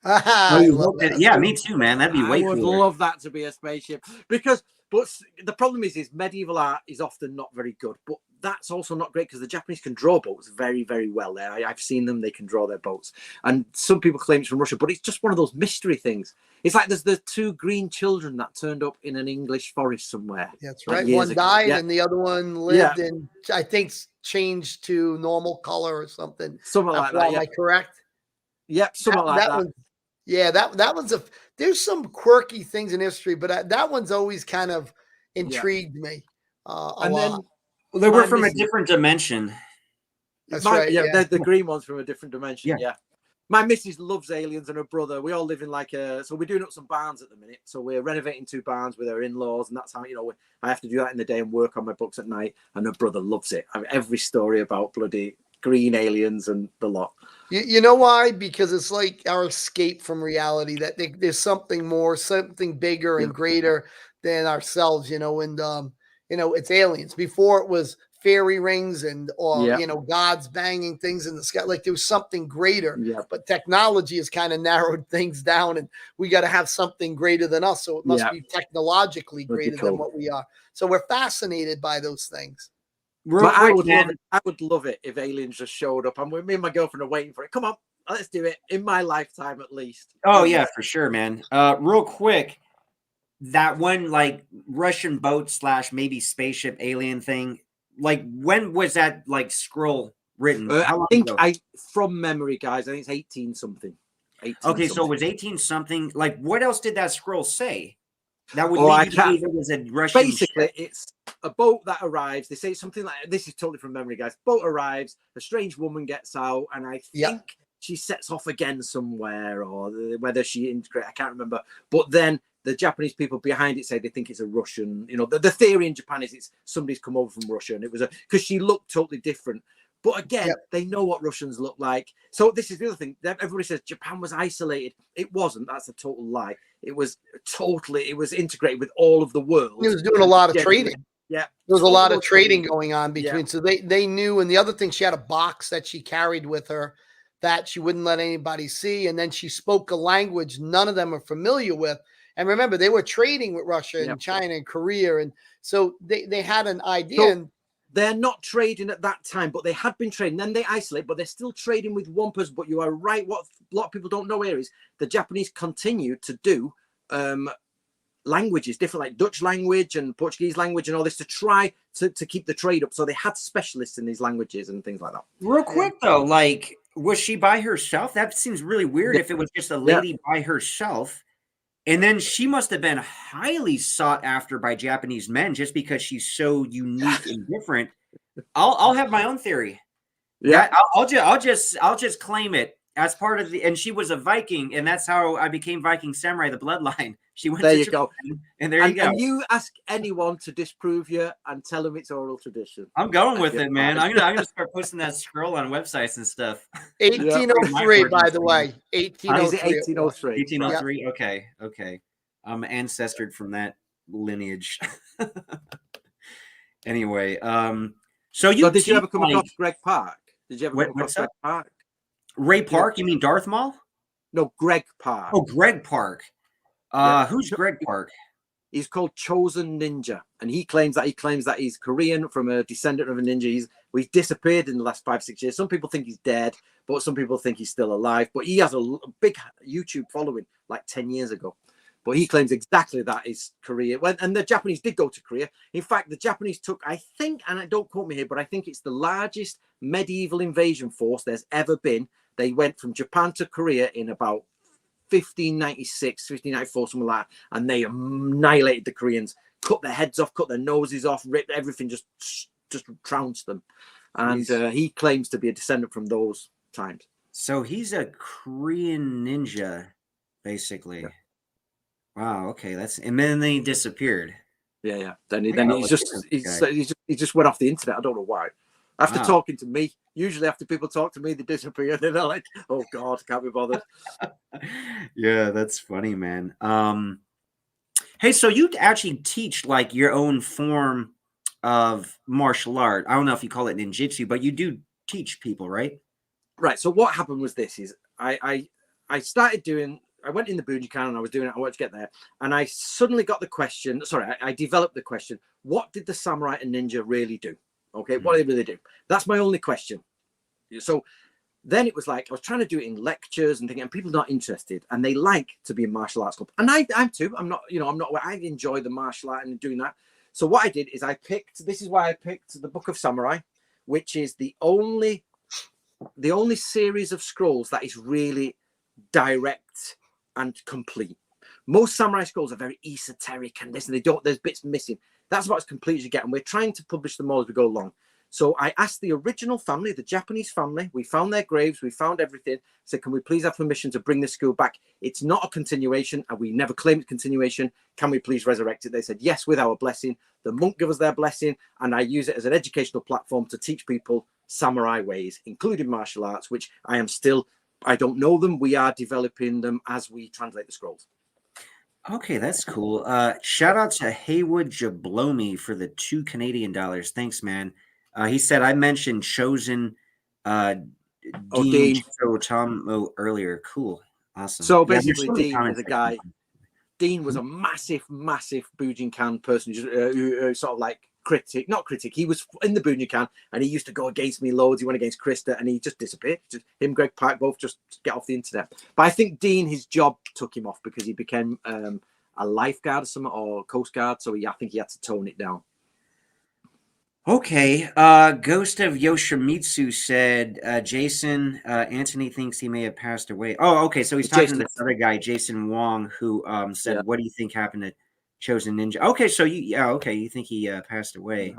Yeah, me too, man. That'd be way cooler. I would love that to be a spaceship, because, But the problem is medieval art is often not very good. But that's also not great because the Japanese can draw boats very, very well. There, I've seen them; they can draw their boats. And some people claim it's from Russia, but it's just one of those mystery things. It's like there's the two green children that turned up in an English forest somewhere. That's like right. years One ago. died Yeah. and the other one lived, and I think changed to normal color or something. Something like that. Am Yeah. I correct? Yep. Something like that. One, yeah, that one's there's some quirky things in history, but that one's always kind of intrigued me a lot. Well, they were from a different dimension. That's right. Yeah, the green one's from a different dimension. Yeah. My missus loves aliens and her brother. We all live in so we're doing up some barns at the minute. So we're renovating 2 barns with her in-laws, and that's how, I have to do that in the day and work on my books at night. And her brother loves it. I mean, every story about bloody green aliens and the lot. You know why? Because it's like our escape from reality, that there's something more, something bigger and greater than ourselves, and it's aliens. Before it was fairy rings and gods banging things in the sky. Like there was something greater, but technology has kind of narrowed things down, and we got to have something greater than us. So it must be technologically greater than what we are. So we're fascinated by those things. I would love it if aliens just showed up. Me and my girlfriend are waiting for it. Come on, let's do it in my lifetime at least. Oh yeah, for sure, man. Real quick, that one like Russian boat / maybe spaceship alien thing. Like when was that like scroll written? I think from memory, guys, I think it's 18 something. Okay, so it was 18 something. Like what else did that scroll say? That would lead you to believe it was a Russian basically ship. It's a boat that arrives. They say something like, this is totally from memory, guys. Boat arrives, a strange woman gets out, and I think she sets off again somewhere, or whether she integrates, I can't remember. But then the Japanese people behind it say they think it's a Russian. The theory in Japan is it's somebody's come over from Russia, and it was because she looked totally different. But again, they know what Russians look like. So this is the other thing. Everybody says Japan was isolated. It wasn't. That's a total lie. It was integrated with all of the world. It was doing a lot of trading. Yeah. There was a lot of trading going on between. So they knew. And the other thing, she had a box that she carried with her that she wouldn't let anybody see. And then she spoke a language none of them are familiar with. And remember, they were trading with Russia and China and Korea. And so they had an idea. They're not trading at that time, but they had been trading. Then they isolate, but they're still trading with one person. But you are right. What a lot of people don't know here is the Japanese continue to do languages, different like Dutch language and Portuguese language and all this to try to keep the trade up. So they had specialists in these languages and things like that. Real quick though, like was she by herself? That seems really weird if it was just a lady by herself. And then she must have been highly sought after by Japanese men just because she's so unique and different. I'll have my own theory. Yeah, I'll just claim it as part of the. And she was a Viking, and that's how I became Viking samurai. The bloodline. She went. There you go. And there you go. And you ask anyone to disprove you and tell them it's oral tradition. I'm going with it, man. I'm gonna start posting that scroll on websites and stuff. 1803, by the way. 1803. 1803. Okay. I'm ancestored from that lineage. Anyway, so did you ever come across Greg Park? Did you ever come across Greg Park? Ray Park? You mean Darth Maul? No, Greg Park. Oh, Greg Park. Who's Greg Park? He's called Chosen Ninja, and he claims that he's Korean, from a descendant of a ninja. He's disappeared in the last 5-6 years. Some people think he's dead, but some people think he's still alive. But he has a big YouTube following, like 10 years ago. But he claims exactly that is Korea. And the Japanese did go to Korea. In fact, the Japanese took, I think, and don't quote me here, but I think it's the largest medieval invasion force there's ever been. They went from Japan to Korea in about 1596, 1594, something like that, and they annihilated the Koreans, cut their heads off, cut their noses off, ripped everything, just trounced them. And he claims to be a descendant from those times. So he's a Korean ninja, basically. Yeah. Wow. Okay, and then he disappeared. Yeah. Then he just went off the internet. I don't know why. After talking to me, usually after people talk to me, they disappear. They're like, "Oh God, can't be bothered." Yeah, that's funny, man. Hey, so you actually teach like your own form of martial art. I don't know if you call it ninjutsu, but you do teach people, right? Right. So what happened was this: is I started doing. went in the Bujinkan and I was doing it. I wanted to get there. And I suddenly got the question. Sorry, I developed the question. What did the samurai and ninja really do? Okay, what did they really do? That's my only question. So then it was like, I was trying to do it in lectures and thinking, and people are not interested, and they like to be in martial arts club. And I'm too. I'm not, I enjoy the martial art and doing that. So what I did is this is why I picked the Book of Samurai, which is the only series of scrolls that is really direct and complete. Most samurai scrolls are very esoteric and there's bits missing. That's about as complete as you get. And we're trying to publish them all as we go along. So I asked the original family, the Japanese family, we found their graves, we found everything. I said, can we please have permission to bring this school back? It's not a continuation, and we never claimed continuation. Can we please resurrect it? They said, yes, with our blessing. The monk gave us their blessing, and I use it as an educational platform to teach people samurai ways, including martial arts, which I don't know them. We are developing them as we translate the scrolls. Okay, that's cool. Shout out to Haywood Jablomi for the $2 Canadian. Thanks, man. He said, I mentioned Chosen Dean Totomo earlier. Cool. Awesome. So basically, Dean is a guy. Dean was a massive Bujinkan person who sort of like not critic. He was in the Bujinkan and he used to go against me loads. He went against Krista and he just disappeared. Him, Greg Pike, both just get off the internet. But I think Dean, his job took him off because he became a lifeguard or something, or Coast Guard. So I think he had to tone it down. Okay. Ghost of Yoshimitsu said, Jason, Antony thinks he may have passed away. Oh, okay. So he's talking to this other guy, Jason Wong, who said, what do you think happened to Chosen Ninja? Okay. So you think he passed away.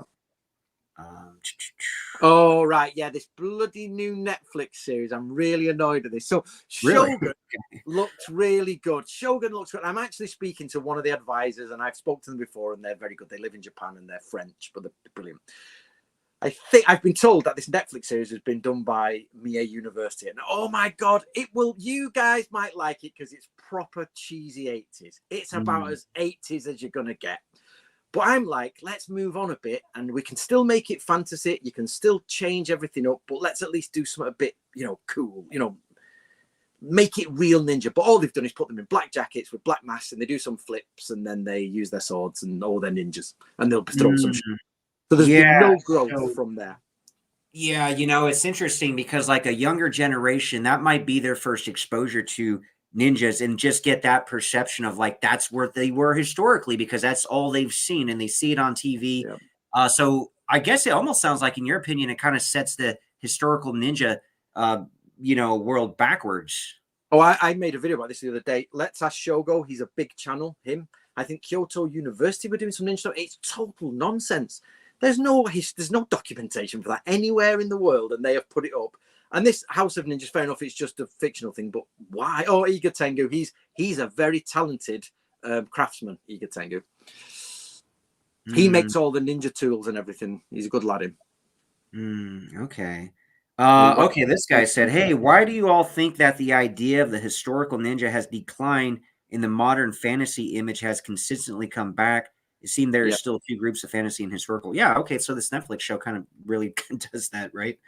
Oh, right. Yeah. This bloody new Netflix series. I'm really annoyed at this. So Shogun looked really good. Shogun looks good. I'm actually speaking to one of the advisors and I've spoken to them before and they're very good. They live in Japan and they're French, but they're brilliant. I think I've been told that this Netflix series has been done by Mie University. And oh my God, you guys might like it because it's proper cheesy 80s. It's about as 80s as you're going to get. But I'm like, let's move on a bit and we can still make it fantasy. You can still change everything up, but let's at least do something a bit, cool, make it real ninja. But all they've done is put them in black jackets with black masks and they do some flips and then they use their swords and all their ninjas and they'll throw some shit. So there's been no growth from there. Yeah, it's interesting because like a younger generation, that might be their first exposure to ninjas and just get that perception of like that's where they were historically because that's all they've seen and they see it on TV. Yeah. So I guess it almost sounds like, in your opinion, it kind of sets the historical ninja, world backwards. Oh, I made a video about this the other day. Let's ask Shogo. He's a big channel. I think Kyoto University were doing some ninja stuff. It's total nonsense. There's no documentation for that anywhere in the world, and they have put it up. And this House of Ninjas, fair enough, it's just a fictional thing, but why? Oh, Iga Tengu, he's a very talented craftsman, Iga Tengu. He makes all the ninja tools and everything. He's a good lad, him. Okay. Okay, this guy said, hey, why do you all think that the idea of the historical ninja has declined and the modern fantasy image has consistently come back? It seemed there are still a few groups of fantasy and historical. Yeah, okay, so this Netflix show kind of really does that, right?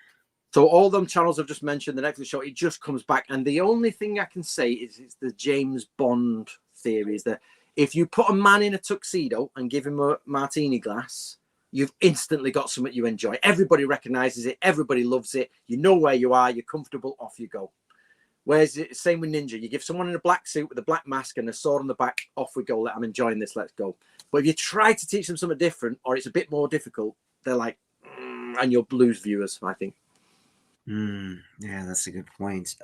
So all them channels I've just mentioned, the Netflix show, it just comes back. And the only thing I can say is it's the James Bond theory, is that if you put a man in a tuxedo and give him a martini glass, you've instantly got something you enjoy. Everybody recognizes it. Everybody loves it. You know where you are. You're comfortable. Off you go. Whereas it's same with ninja. You give someone in a black suit with a black mask and a sword on the back, off we go. I'm enjoying this. Let's go. But if you try to teach them something different or it's a bit more difficult, they're like, and you'll lose viewers, I think. Yeah, that's a good point.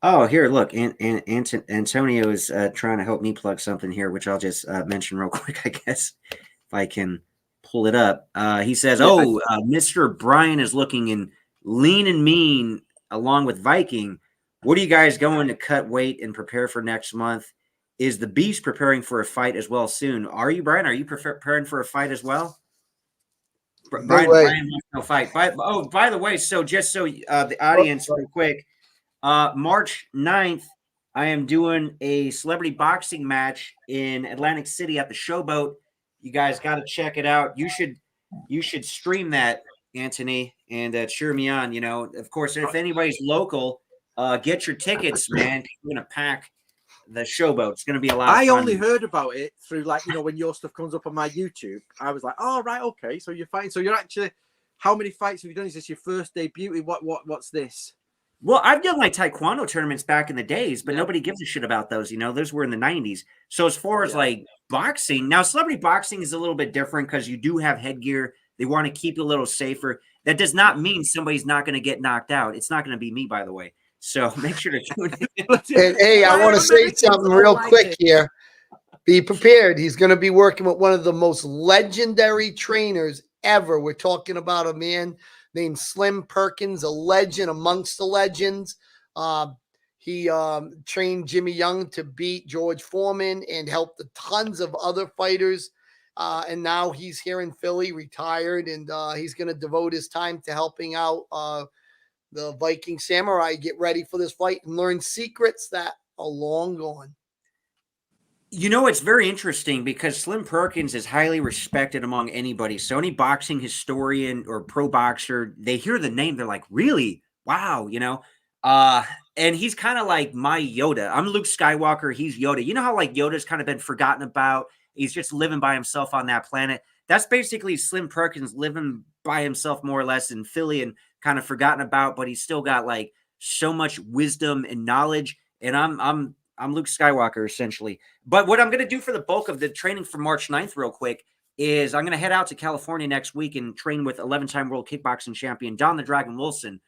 Oh, here, look, Antonio is trying to help me plug something here, which I'll just mention real quick, I guess, if I can pull it up. He says, Mr. Brian is looking in lean and mean along with Viking. What are you guys going to cut weight and prepare for next month? Is the Beast preparing for a fight as well soon? Are you, Brian? Are you preparing for a fight as well? Brian wants no fight. By the way, so just so the audience, real quick, March 9th, I am doing a celebrity boxing match in Atlantic City at the Showboat. You guys got to check it out. You should stream that, Antony, and cheer me on. Of course, if anybody's local, get your tickets, man. We're gonna pack the showboat. It's going to be a lot of I fun. only heard about it through, like, you know, when your stuff comes up on my YouTube. I was like, oh, right, okay. So you're fighting. So you're actually, how many fights have you done? Is this your first debut? What's this? Well, I've done like taekwondo tournaments back in the days, but Yeah. nobody gives a shit about those. You know, those were in the 90s. So as far as Yeah. like boxing, now celebrity boxing is a little bit different because you do have headgear. They want to keep it a little safer. That does not mean somebody's not going to get knocked out. It's not going to be me, by the way. So make sure to tune in. And hey, I want to say something real quick here. Be prepared. He's going to be working with one of the most legendary trainers ever. We're talking about a man named Slim Perkins, a legend amongst the legends. He trained Jimmy Young to beat George Foreman and helped tons of other fighters. And now he's here in Philly, retired, and he's going to devote his time to helping out the Viking Samurai get ready for this fight and learn secrets that are long gone. You know, it's very interesting because Slim Perkins is highly respected among anybody. So any boxing historian or pro boxer, they hear the name, they're like, really? Wow, you know? And he's kind of like my Yoda. I'm Luke Skywalker, he's Yoda. You know how like Yoda's kind of been forgotten about? He's just living by himself on that planet. That's basically Slim Perkins living by himself more or less in Philly and kind of forgotten about, but he's still got like so much wisdom and knowledge. And I'm Luke Skywalker, essentially. But what I'm going to do for the bulk of the training for March 9th real quick is I'm going to head out to California next week and train with 11-time world kickboxing champion Don the Dragon Wilson.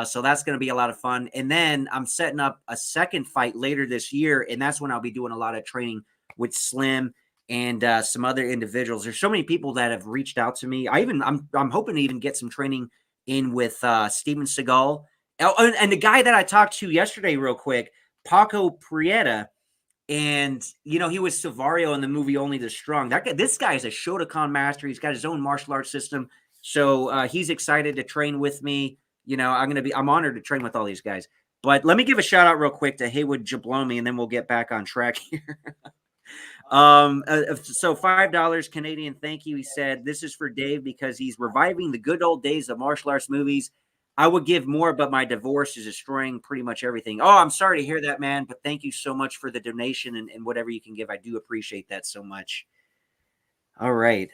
So that's going to be a lot of fun. And then I'm setting up a second fight later this year, and that's when I'll be doing a lot of training with Slim and some other individuals. There's so many people that have reached out to me. I'm hoping to even get some training in with Steven Seagal. Oh, and the guy that I talked to yesterday real quick, Paco Prieta, and you know, he was Silvario in the movie Only the Strong. This guy is a Shotokan master. He's got his own martial arts system. So he's excited to train with me. You know, I'm honored to train with all these guys. But let me give a shout out real quick to Haywood Jablomi, and then we'll get back on track here. So $5 Canadian. Thank you. He said, this is for Dave because he's reviving the good old days of martial arts movies. I would give more, but my divorce is destroying pretty much everything. Oh, I'm sorry to hear that, man. But thank you so much for the donation and whatever you can give. I do appreciate that so much. All right.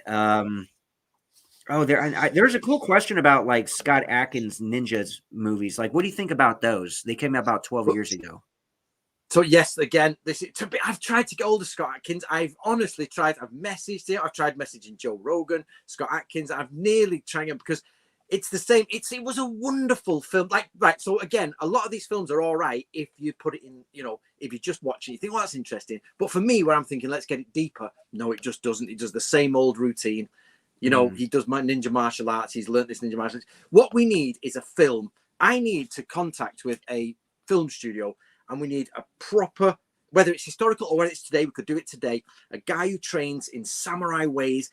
There's a cool question about like Scott Adkins Ninjas movies. Like, what do you think about those? They came out about 12 years ago. So yes, again, I've tried to get hold of Scott Adkins. I've honestly tried. I've messaged him. I've tried messaging Joe Rogan, Scott Adkins. I've nearly tried him because it's the same. It was a wonderful film. Right. So again, a lot of these films are all right if you put it in, you know, if you just watch it, you think, well, that's interesting. But for me, where I'm thinking, let's get it deeper. No, it just doesn't. It does the same old routine. You know, he does my ninja martial arts. He's learned this ninja martial arts. What we need is a film. I need to contact with a film studio, and we need a proper, whether it's historical or whether it's today, we could do it today. A guy who trains in samurai ways.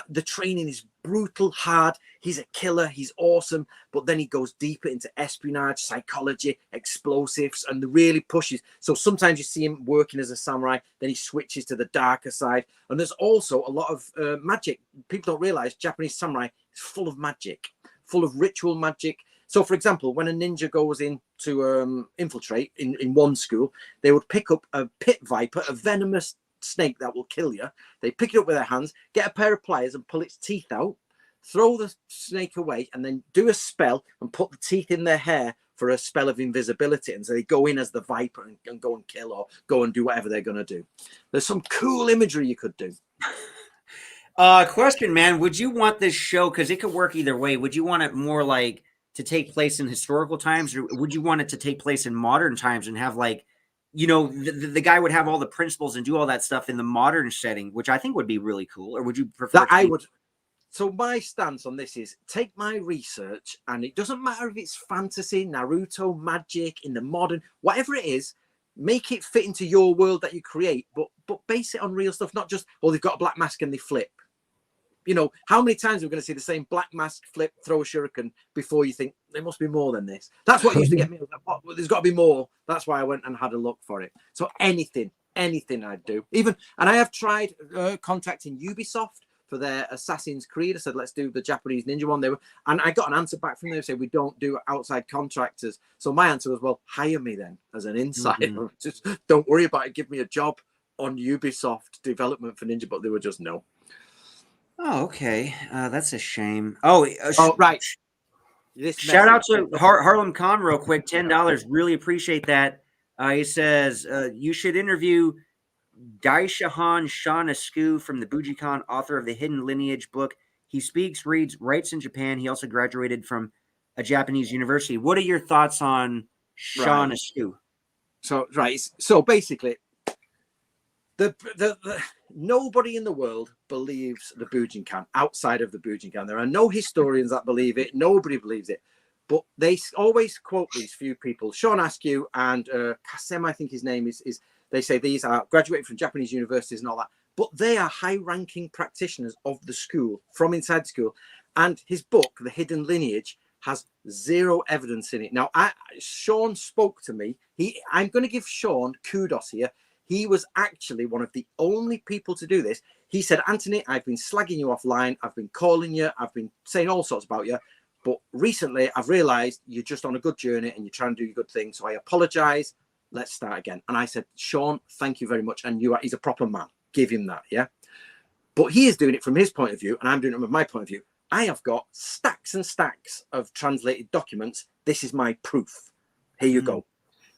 The training is brutal, hard. He's a killer. He's awesome. But then he goes deeper into espionage, psychology, explosives, and really pushes. So sometimes you see him working as a samurai, then he switches to the darker side. And there's also a lot of magic. People don't realize Japanese samurai is full of magic, full of ritual magic. So, for example, when a ninja goes in to infiltrate in one school, they would pick up a pit viper, a venomous snake that will kill you. They pick it up with their hands, get a pair of pliers and pull its teeth out, throw the snake away, and then do a spell and put the teeth in their hair for a spell of invisibility. And so they go in as the viper and go and kill or go and do whatever they're going to do. There's some cool imagery you could do. Question, man. Would you want this show, because it could work either way, would you want it more like to take place in historical times, or would you want it to take place in modern times and have like, you know, the guy would have all the principles and do all that stuff in the modern setting, which I think would be really cool? Or would you prefer that? I would. So my stance on this is take my research, and it doesn't matter if it's fantasy, Naruto, magic, in the modern, whatever it is, make it fit into your world that you create, but base it on real stuff, not just, oh, they've got a black mask and they flip. You know, how many times are we going to see the same black mask flip, throw a shuriken before you think there must be more than this? That's what used to get me. Like, there's got to be more. That's why I went and had a look for it. So anything I'd do. Even, and I have tried contacting Ubisoft for their Assassin's Creed. I said, let's do the Japanese ninja one. And I got an answer back from them saying, we don't do outside contractors. So my answer was, well, hire me then as an insider. Just don't worry about it. Give me a job on Ubisoft development for Ninja, but they were just no. Oh, okay. That's a shame. Oh, right. Shout out to Harlem Khan real quick. $10. Really appreciate that. He says, you should interview Daishahan Shawn from the Bujinkan, author of the Hidden Lineage book. He speaks, reads, writes in Japan. He also graduated from a Japanese university. What are your thoughts on Shawn Askew? So basically, the nobody in the world believes the Bujinkan outside of the Bujinkan. There are no historians that believe it. Nobody believes it. But they always quote these few people, Shawn Askew and Kasem, I think his name is. They say these are graduated from Japanese universities and all that. But they are high-ranking practitioners of the school, from inside the school. And his book, The Hidden Lineage, has zero evidence in it. Now, Shawn spoke to me. I'm going to give Shawn kudos here. He was actually one of the only people to do this. He said, Antony, I've been slagging you offline. I've been calling you. I've been saying all sorts about you. But recently, I've realized you're just on a good journey and you're trying to do your good thing. So I apologize. Let's start again. And I said, Shawn, thank you very much. And he's a proper man. Give him that. Yeah. But he is doing it from his point of view. And I'm doing it from my point of view. I have got stacks and stacks of translated documents. This is my proof. Here you go.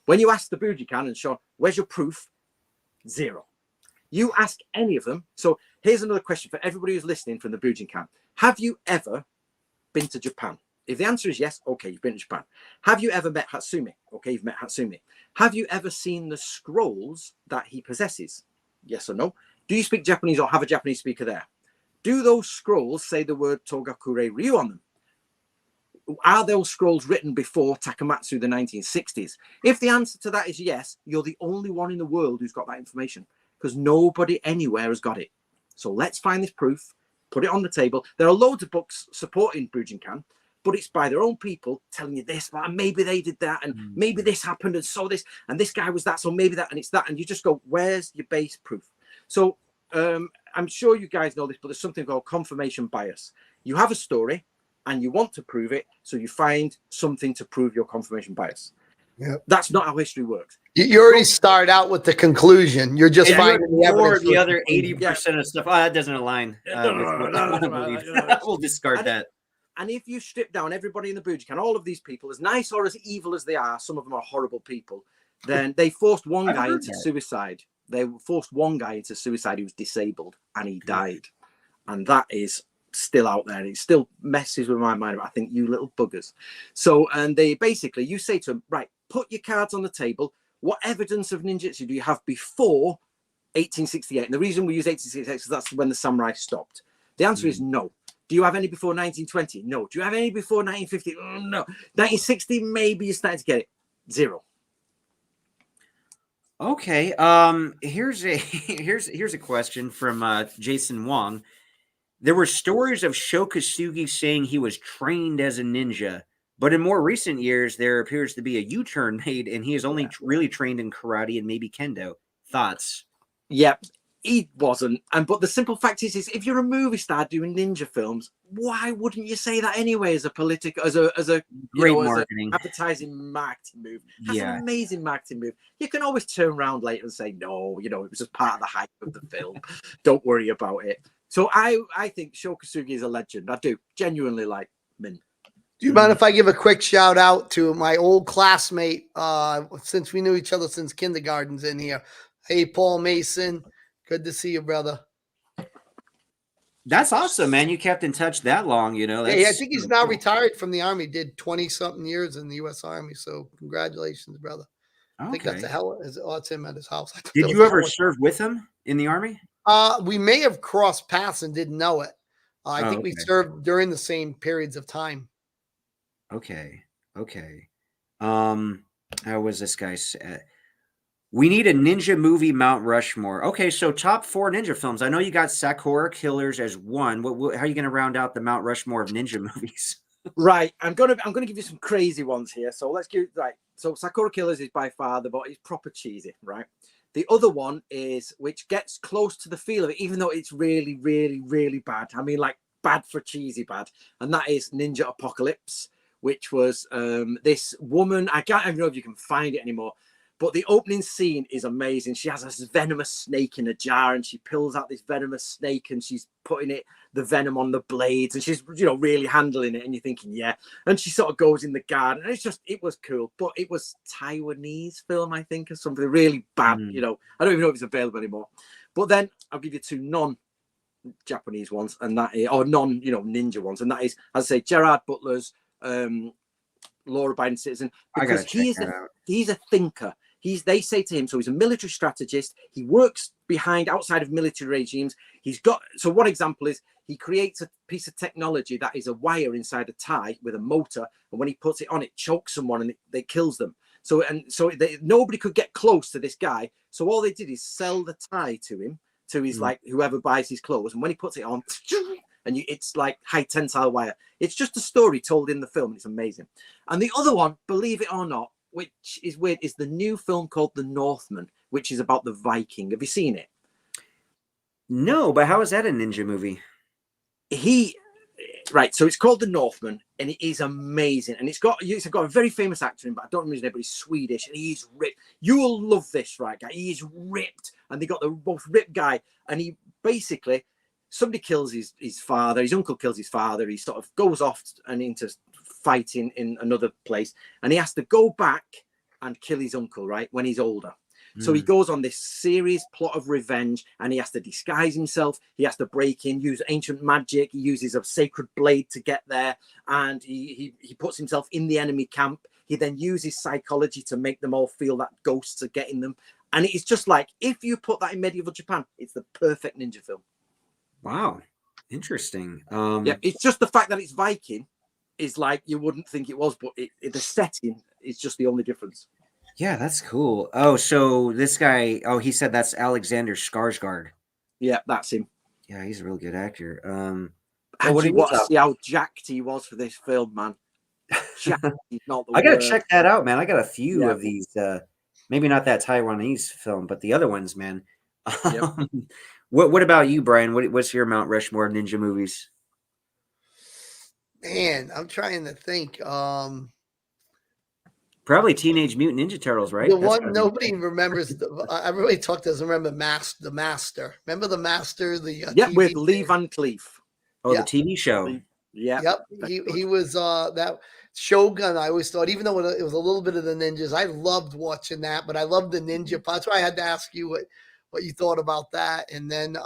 When you ask the Bujinkan and Shawn, where's your proof? Zero. You ask any of them. So here's another question for everybody who's listening from the Bujinkan. Have you ever been to Japan? If the answer is yes, okay, you've been to Japan. Have you ever met Hatsumi? Okay, you've met Hatsumi. Have you ever seen the scrolls that he possesses? Yes or no? Do you speak Japanese or have a Japanese speaker there? Do those scrolls say the word Togakure Ryu on them? Are those scrolls written before Takamatsu, the 1960s? If the answer to that is yes, you're the only one in the world who's got that information, because nobody anywhere has got it. So let's find this proof, put it on the table. There are loads of books supporting Bujinkan, but it's by their own people telling you this, and maybe they did that, and maybe this happened, and so this, and this guy was that, so maybe that, and it's that, and you just go, where's your base proof? So I'm sure you guys know this, but there's something called confirmation bias. You have a story, and you want to prove it, so you find something to prove your confirmation bias. Yep. That's not how history works. You already start out with the conclusion. You're just finding the evidence. The other 80% of stuff. Oh, that doesn't align. We'll discard that. And if you strip down everybody in the Bujinkan, all of these people, as nice or as evil as they are, some of them are horrible people, then they forced one guy into suicide. They forced one guy into suicide who was disabled, and he died. And that is still out there. It still messes with my mind. I think, you little buggers. So, and they basically, you say to them, right, put your cards on the table. What evidence of ninjutsu do you have before 1868? And the reason we use 1868 is that's when the samurai stopped. The answer is no. Do you have any before 1920? No. Do you have any before 1950? No. 1960, maybe you're starting to get it. Zero. Okay. Here's a question from Jason Wong. There were stories of Shokasugi saying he was trained as a ninja, but in more recent years, there appears to be a U-turn made, and he is only really trained in karate and maybe kendo. Thoughts? Yep, he wasn't. But the simple fact is if you're a movie star doing ninja films, why wouldn't you say that anyway? As a political, as a great marketing, as advertising marketing move. That's an amazing marketing move. You can always turn around later and say, no, it was just part of the hype of the film. Don't worry about it. So I think Shokasugi is a legend. I do genuinely like Min. Do you mind if I give a quick shout out to my old classmate? Since we knew each other since kindergarten's in here. Hey, Paul Mason. Good to see you, brother. That's awesome, man. You kept in touch that long, Yeah, I think he's now retired from the Army. Did 20-something years in the U.S. Army. So congratulations, brother. Okay. I think that's it's him at his house. Did you ever serve with him in the Army? We may have crossed paths and didn't know it. I think we served during the same periods of time. Okay. How was this guy? We need a ninja movie Mount Rushmore. Okay, so top 4 ninja films. I know you got Sakura Killers as one. How are you going to round out the Mount Rushmore of ninja movies? Right, I'm gonna give you some crazy ones here. So let's get right. So Sakura Killers is by far it's proper cheesy, right? The other one is, which gets close to the feel of it, even though it's really, really, really bad. I mean, like bad for cheesy bad. And that is Ninja Apocalypse, which was this woman. I can't even know if you can find it anymore. But the opening scene is amazing. She has this venomous snake in a jar, and she pulls out this venomous snake, and she's putting the venom on the blades, and she's, you know, really handling it. And you're thinking, yeah. And she sort of goes in the garden, and it was cool. But it was Taiwanese film, I think, or something really bad. You know, I don't even know if it's available anymore. But then I'll give you two non-Japanese ones, and that is, or ninja ones, and that is, as I say, Gerard Butler's Law-Abiding Citizen, because he's a thinker. They say to him, so he's a military strategist. He works outside of military regimes. So one example is he creates a piece of technology that is a wire inside a tie with a motor. And when he puts it on, it chokes someone and it kills them. So nobody could get close to this guy. So all they did is sell the tie to him, to his, like, whoever buys his clothes. And when he puts it on, and it's like high tensile wire. It's just a story told in the film. And it's amazing. And the other one, believe it or not, which is weird, is the new film called The Northman, which is about the Viking. Have you seen it? No, but how is that a ninja movie? Right, so it's called The Northman, and it is amazing. And it's got a very famous actor in, but I don't remember his name, but he's Swedish, and he's ripped. You will love this, right, guy? He is ripped, and they got the most ripped guy, and he basically, somebody kills his father, his uncle kills his father, he sort of goes off and into fighting in another place, and he has to go back and kill his uncle, right, when he's older. So he goes on this serious plot of revenge, and he has to disguise himself. He has to break in, use ancient magic. He uses a sacred blade to get there, and he puts himself in the enemy camp. He then uses psychology to make them all feel that ghosts are getting them. And it's just like, if you put that in medieval Japan, it's the perfect ninja film. Wow, interesting. Yeah, it's just the fact that it's Viking is like, you wouldn't think it was, but the setting is just the only difference. Yeah, that's cool. Oh, so this guy, he said that's Alexander Skarsgård. Yeah, that's him. Yeah, he's a real good actor. And you want to see how jacked he was for this film, man. Jacked is not the I gotta word. check that out, man. I got a few of these. Maybe not that Taiwanese film, but the other ones, man. Yep. What about you, Brian? What's your Mount Rushmore ninja movies? Man, I'm trying to think. Probably Teenage Mutant Ninja Turtles, right? The one nobody remembers. Everybody doesn't remember the Master. Remember the Master? TV with Lee Van Cleef. Oh, the TV show. Yeah. Yep. He was that Shogun. I always thought, even though it was a little bit of the ninjas, I loved watching that. But I loved the ninja part. That's why I had to ask you what you thought about that. And then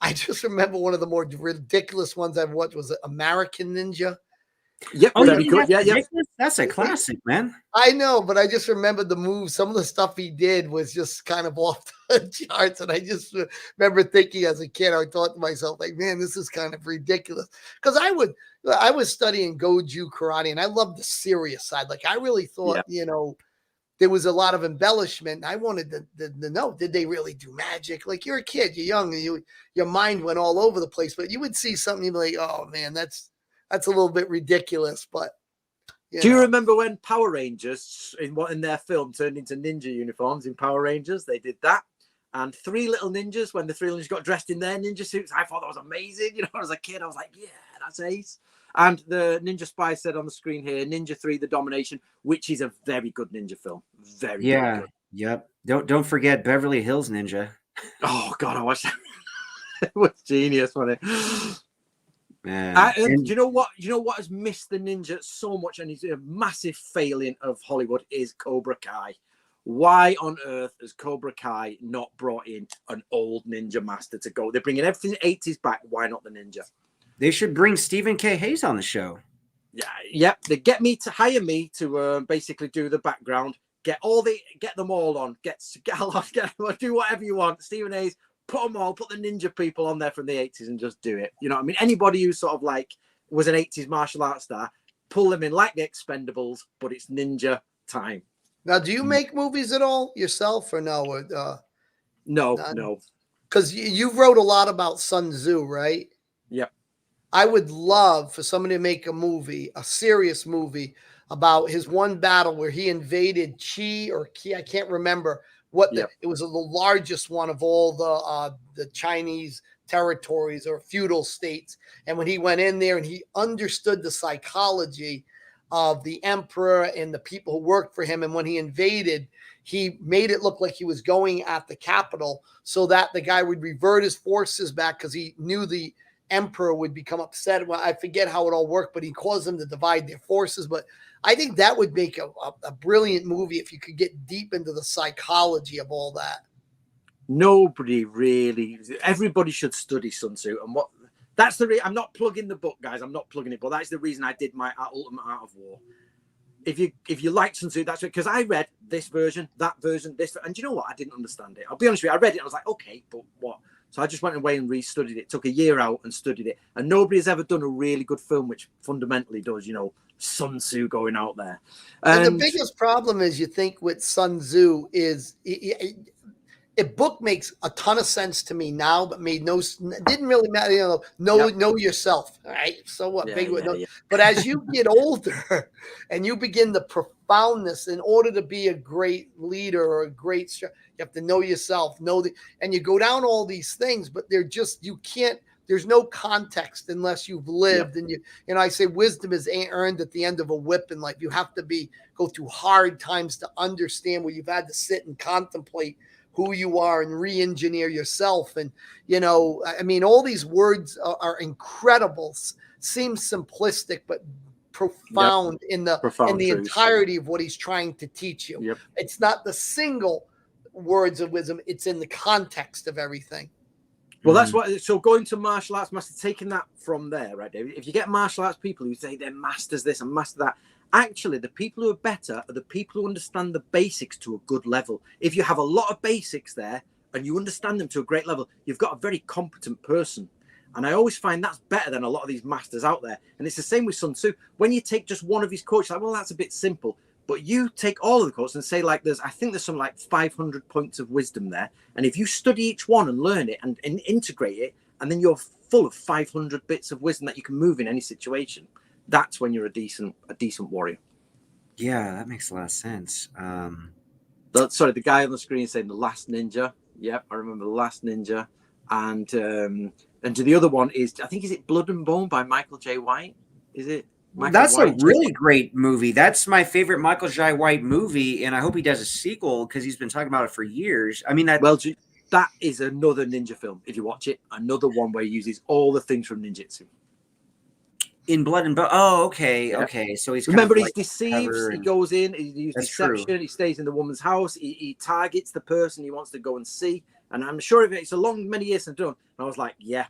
I just remember one of the more ridiculous ones I've watched was American Ninja. Yep. Oh, very good. Yeah. That's a classic, man. I know, but I just remember the moves. Some of the stuff he did was just kind of off the charts. And I just remember thinking as a kid, I thought to myself, like, man, this is kind of ridiculous. Because I was studying Goju karate, and I loved the serious side. Like, I really thought, there was a lot of embellishment. I wanted to know, did they really do magic? Like, you're a kid, you're young, and your mind went all over the place. But you would see something, you'd be like, oh, man, that's a little bit ridiculous. But do you remember when Power Rangers in their film turned into ninja uniforms in Power Rangers? They did that. And Three Little Ninjas, when the Three Little Ninjas got dressed in their ninja suits, I thought that was amazing. As a kid, I was like, yeah, that's ace. And the Ninja Spy said on the screen here, Ninja 3, The Domination, which is a very good ninja film. Very good. Yep. Don't forget Beverly Hills Ninja. Oh, God, I watched that. It was genius, wasn't it? Man. And you know what? You know what has missed the ninja so much, and is a massive failing of Hollywood, is Cobra Kai. Why on earth has Cobra Kai not brought in an old ninja master to go? They're bringing everything 80s back. Why not the ninja? They should bring Stephen K. Hayes on the show. Yeah, yep. They hire me to basically do the background. Get them all on. Do whatever you want. Stephen Hayes. Put the ninja people on there from the 80s and just do it. You know what I mean? Anybody who sort of like was an 80s martial arts star, pull them in like the Expendables, but it's ninja time. Now, do you make movies at all yourself or no? No. Because you wrote a lot about Sun Tzu, right? Yep. I would love for somebody to make a serious movie about his one battle where he invaded Qi or Qi, I can't remember, Yep. it was the largest one of all the Chinese territories or feudal states. And when he went in there and he understood the psychology of the emperor and the people who worked for him, and when he invaded, he made it look like he was going at the capital so that the guy would revert his forces back because he knew the emperor would become upset. Well, I forget how it all worked, but he caused them to divide their forces. But I think that would make a brilliant movie if you could get deep into the psychology of all that. Nobody really, everybody should study Sun Tzu. And what that's the I'm not plugging the book, guys. I'm not plugging it, but that's the reason I did my Ultimate Art of War. If you like Sun Tzu, that's it. Because I read this version, that version, this, and you know what? I didn't understand it. I'll be honest with you. I read it. And I was like, okay, but what? So I just went away and re-studied it. Took a year out and studied it. And nobody has ever done a really good film which fundamentally does, Sun Tzu going out there. And the biggest problem is you think with Sun Tzu is a book makes a ton of sense to me now, but didn't really matter. Know yourself, right? So what? But as you get older and you begin the profoundness, in order to be a great leader or a great, you have to know yourself, and you go down all these things, but you can't. There's no context unless you've lived, and I say wisdom is earned at the end of a whip in life. You have to go through hard times to understand where you've had to sit and contemplate who you are and re-engineer yourself. And, all these words are incredible, seem simplistic, but profound in the entirety of what he's trying to teach you. Yep. It's not the single words of wisdom. It's in the context of everything. Well, that's what. So going to martial arts master, taking that from there, right, David? If you get martial arts people who say they're masters this and master that, actually, the people who are better are the people who understand the basics to a good level. If you have a lot of basics there and you understand them to a great level, you've got a very competent person. And I always find that's better than a lot of these masters out there. And it's the same with Sun Tzu. When you take just one of his quotes, like, well, that's a bit simple. But you take all of the quotes and say, like, I think there's some like 500 points of wisdom there. And if you study each one and learn it and integrate it, and then you're full of 500 bits of wisdom that you can move in any situation, that's when you're a decent warrior. Yeah, that makes a lot of sense. Sorry, the guy on the screen saying The Last Ninja. Yep, I remember The Last Ninja. And the other one is, I think, is it Blood and Bone by Michael J. White? Is it? That's a really great movie. That's my favorite Michael J. White movie, and I hope he does a sequel because he's been talking about it for years. I mean, that is another ninja film. If you watch it, another one where he uses all the things from ninjutsu. In Blood and Bone. Oh, okay, yeah. Okay. So he's remember he deceives. He goes in. He uses deception. True. He stays in the woman's house. He targets the person he wants to go and see. And I'm sure it's a long many years since I've done. And I was like, yeah.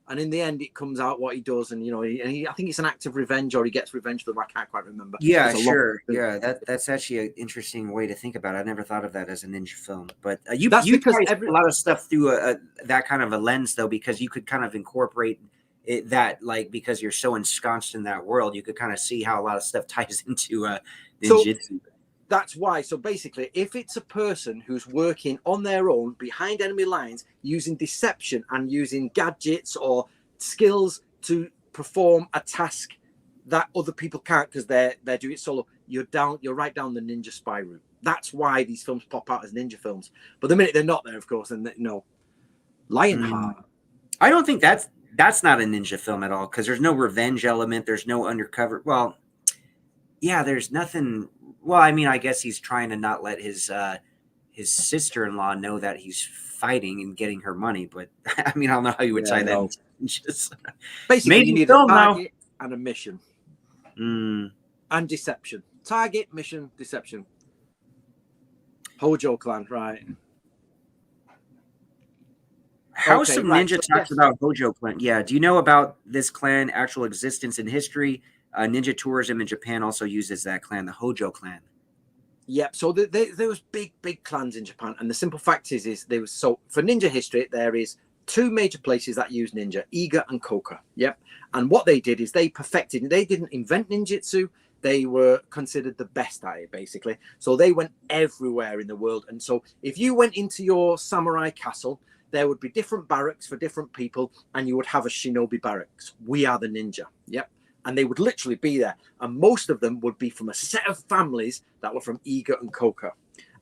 And in the end, it comes out what he does, and I think it's an act of revenge, or he gets revenge for them. I can't quite remember. Yeah, sure. Yeah, that's actually an interesting way to think about it. I never thought of that as a ninja film, but you a lot of stuff through that kind of a lens, though, because you could kind of incorporate that, like, because you're so ensconced in that world, you could kind of see how a lot of stuff ties into ninjutsu. So that's why. So basically, if it's a person who's working on their own behind enemy lines, using deception and using gadgets or skills to perform a task that other people can't because they're doing it solo, you're right down the ninja spy route. That's why these films pop out as ninja films. But the minute they're not there, of course, and Lionheart. I don't think that's not a ninja film at all, because there's no revenge element. There's no undercover. Well, yeah, there's nothing. Well, I mean, I guess he's trying to not let his sister-in-law know that he's fighting and getting her money. But I mean, I don't know how you would tie that. Just basically, you need a target and a mission, and deception. Target, mission, deception. Hojo clan, right? House of Ninja talks about Hojo clan. Yeah, do you know about this clan actual existence in history? Ninja tourism in Japan also uses that clan, the Hojo clan. Yep. So there was big clans in Japan, and the simple fact is there was, so for ninja history there is two major places that use ninja: Iga and Koka. Yep. And what they did is they perfected. They didn't invent ninjutsu. They were considered the best at it, basically. So they went everywhere in the world. And so if you went into your samurai castle, there would be different barracks for different people, and you would have a shinobi barracks. We are the ninja. Yep. And they would literally be there. And most of them would be from a set of families that were from Iga and Koka.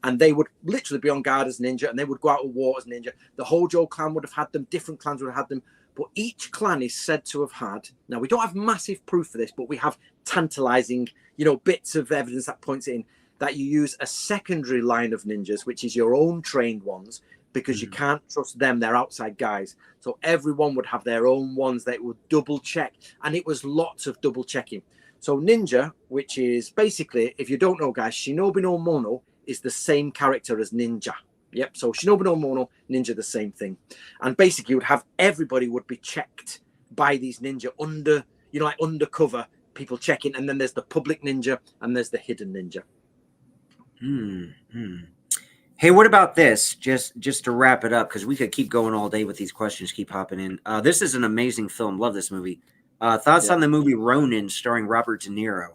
and they would literally be on guard as ninja, and they would go out of war as ninja. The Hojo clan would have had them, different clans would have had them, but each clan is said to have had, now we don't have massive proof for this, but we have tantalizing, bits of evidence that points in that you use a secondary line of ninjas, which is your own trained ones, because you can't trust them, they're outside guys. So everyone would have their own ones that would double check, and it was lots of double checking. So ninja, which is basically, if you don't know, guys, Shinobi no Mono is the same character as ninja. Yep. So Shinobi no Mono, ninja, the same thing. And basically, you would have everybody would be checked by these ninja under, like undercover people checking. And then there's the public ninja and there's the hidden ninja. Hey, what about this? Just to wrap it up, because we could keep going all day with these questions, keep hopping in. This is an amazing film. Love this movie. Thoughts on the movie Ronin starring Robert De Niro?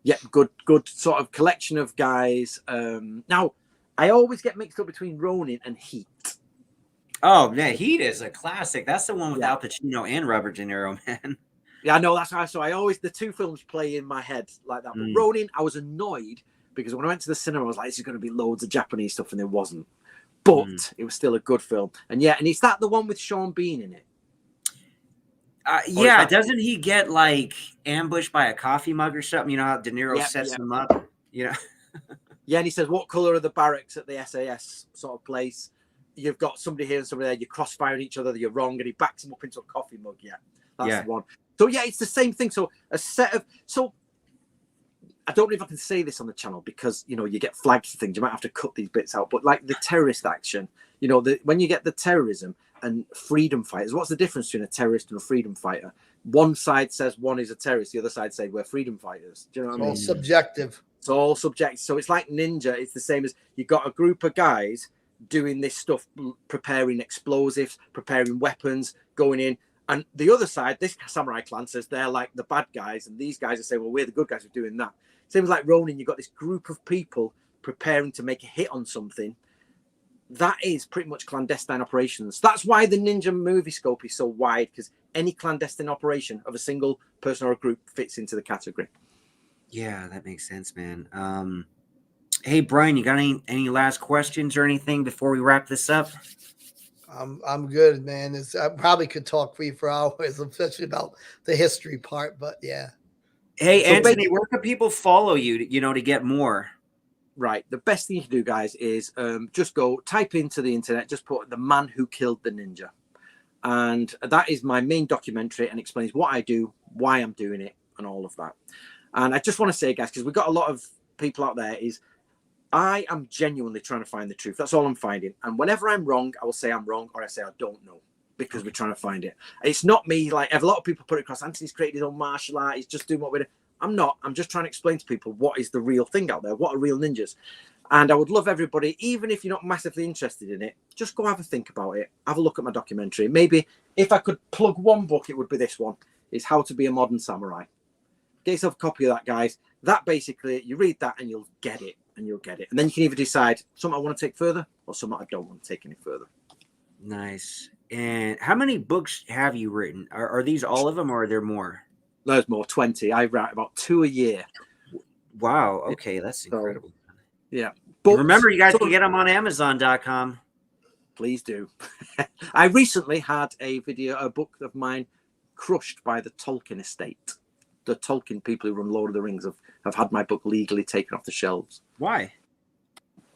Yeah, good sort of collection of guys. Now, I always get mixed up between Ronin and Heat. Oh, yeah, Heat is a classic. That's the one with Al Pacino and Robert De Niro, man. Yeah, I know. That's how. So I always, the two films play in my head like that. But Ronin, I was annoyed because when I went to the cinema, I was like, this is going to be loads of Japanese stuff, and there wasn't. But it was still a good film. And yeah, and is that the one with Sean Bean in it? Yeah, doesn't he get like ambushed by a coffee mug or something? You know how De Niro sets him up? Yeah, and he says, what color are the barracks at the SAS sort of place? You've got somebody here and somebody there, you're crossfiring each other, you're wrong, and he backs him up into a coffee mug. Yeah, that's the one. So yeah, it's the same thing. So a set of, so I don't know if I can say this on the channel because, you get flagged for things. You might have to cut these bits out. But like the terrorist action, when you get the terrorism and freedom fighters, what's the difference between a terrorist and a freedom fighter? One side says one is a terrorist. The other side say we're freedom fighters. Do you know what I mean? All subjective. It's all subjective. So it's like ninja. It's the same as you've got a group of guys doing this stuff, preparing explosives, preparing weapons, going in. And the other side, this samurai clan says they're like the bad guys. And these guys are saying, well, we're the good guys for doing that. Same as like Ronin, you've got this group of people preparing to make a hit on something. That is pretty much clandestine operations. That's why the ninja movie scope is so wide, because any clandestine operation of a single person or a group fits into the category. Yeah, that makes sense, man. Hey, Brian, you got any last questions or anything before we wrap this up? I'm good, man. I probably could talk for hours, especially about the history part, but yeah. Hey, so Antony, where can people follow you, to get more? Right. The best thing you can do, guys, is just go type into the internet, just put The Man Who Killed the Ninja. And that is my main documentary and explains what I do, why I'm doing it, and all of that. And I just want to say, guys, because we've got a lot of people out there, is I am genuinely trying to find the truth. That's all I'm finding. And whenever I'm wrong, I will say I'm wrong, or I say I don't know, because we're trying to find it. It's not me, like a lot of people put it across, Antony's created his own martial art, he's just doing what we're doing. I'm not. I'm just trying to explain to people what is the real thing out there, what are real ninjas. And I would love everybody, even if you're not massively interested in it, just go have a think about it. Have a look at my documentary. Maybe if I could plug one book, it would be this one. It's How to Be a Modern Samurai. Get yourself a copy of that, guys. That basically, you read that and you'll get it. And you'll get it. And then you can either decide something I want to take further or something I don't want to take any further. Nice. And how many books have you written? Are these all of them, or are there more? There's more, 20. I write about 2 a year. Wow. Okay. That's incredible. Yeah. But remember, you guys can get them on Amazon.com. Please do. I recently had a book of mine crushed by the Tolkien estate. The Tolkien people who run Lord of the Rings have had my book legally taken off the shelves. Why?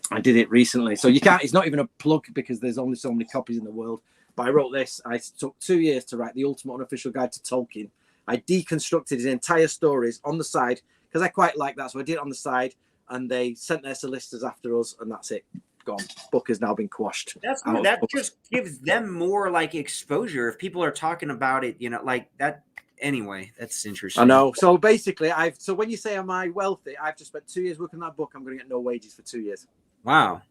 I did it recently. So you can't, it's not even a plug because there's only so many copies in the world. But I wrote this. I took 2 years to write the ultimate unofficial guide to Tolkien. I deconstructed his entire stories on the side because I quite like that. So I did it on the side and they sent their solicitors after us and that's it. Gone. Book has now been quashed. That just gives them more like exposure. If people are talking about it, like that. Anyway, that's interesting. I know. So basically, so when you say, am I wealthy? I've just spent 2 years working on that book. I'm going to get no wages for 2 years. Wow.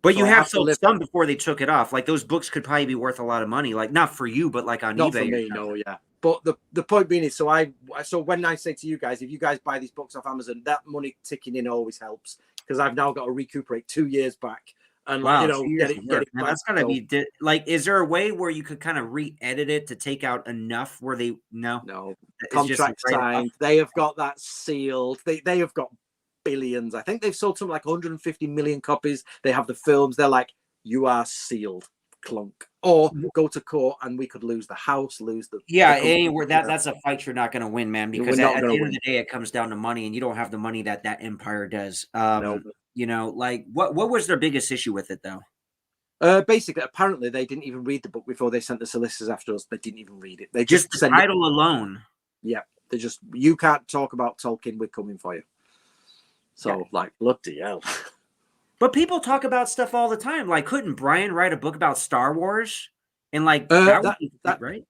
But So you I have have to sold live- some before they took it off. Like those books could probably be worth a lot of money. Like not for you, but like on Not eBay. for me, no, yeah. But the point being is, so when I say to you guys, if you guys buy these books off Amazon, that money ticking in always helps because I've now got to recuperate 2 years back. And Wow, get it man, back. that's gotta be like. Is there a way where you could kind of re-edit it to take out enough where they No It's just contract right signed. They have got that sealed. They have got billions. I think they've sold something like 150 million copies. They have the films. They're like, you are sealed, clunk. Or go to court and we could lose the house, lose the anywhere that's a fight you're not going to win, man. Because We're not at the gonna end of win. the day, it comes down to money, and you don't have the money that empire does. No. You know, like what was their biggest issue with it though? Basically, apparently they didn't even read the book before they sent the solicitors after us. They didn't even read it. They Just just the sent it. title alone. Yeah, they just, you can't talk about Tolkien, we're coming for you. So, like, bloody hell. But people talk about stuff all the time. Like, couldn't Brian write a book about Star Wars? And like that would be right?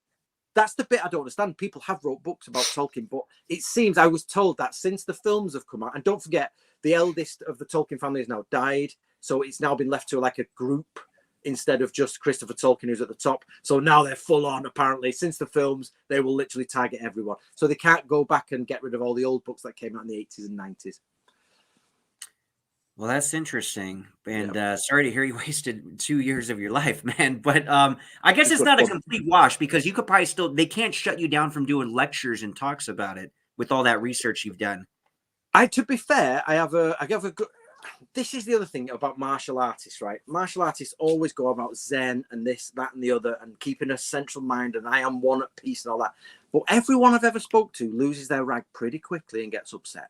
That's the bit I don't understand. People have wrote books about Tolkien, but it seems, I was told that since the films have come out, and don't forget, the eldest of the Tolkien family has now died, so it's now been left to like a group instead of just Christopher Tolkien, who's at the top. So now they're full on, apparently. Since the films, they will literally target everyone. So they can't go back and get rid of all the old books that came out in the 80s and 90s. Well, that's interesting. And sorry to hear you wasted 2 years of your life, man. But I guess it's not a complete wash, because you could probably still, they can't shut you down from doing lectures and talks about it with all that research you've done. To be fair, I have a good, this is the other thing about martial artists, right? Martial artists always go about Zen and this, that, and the other, and keeping a central mind, and I am one at peace and all that. But everyone I've ever spoke to loses their rag pretty quickly and gets upset.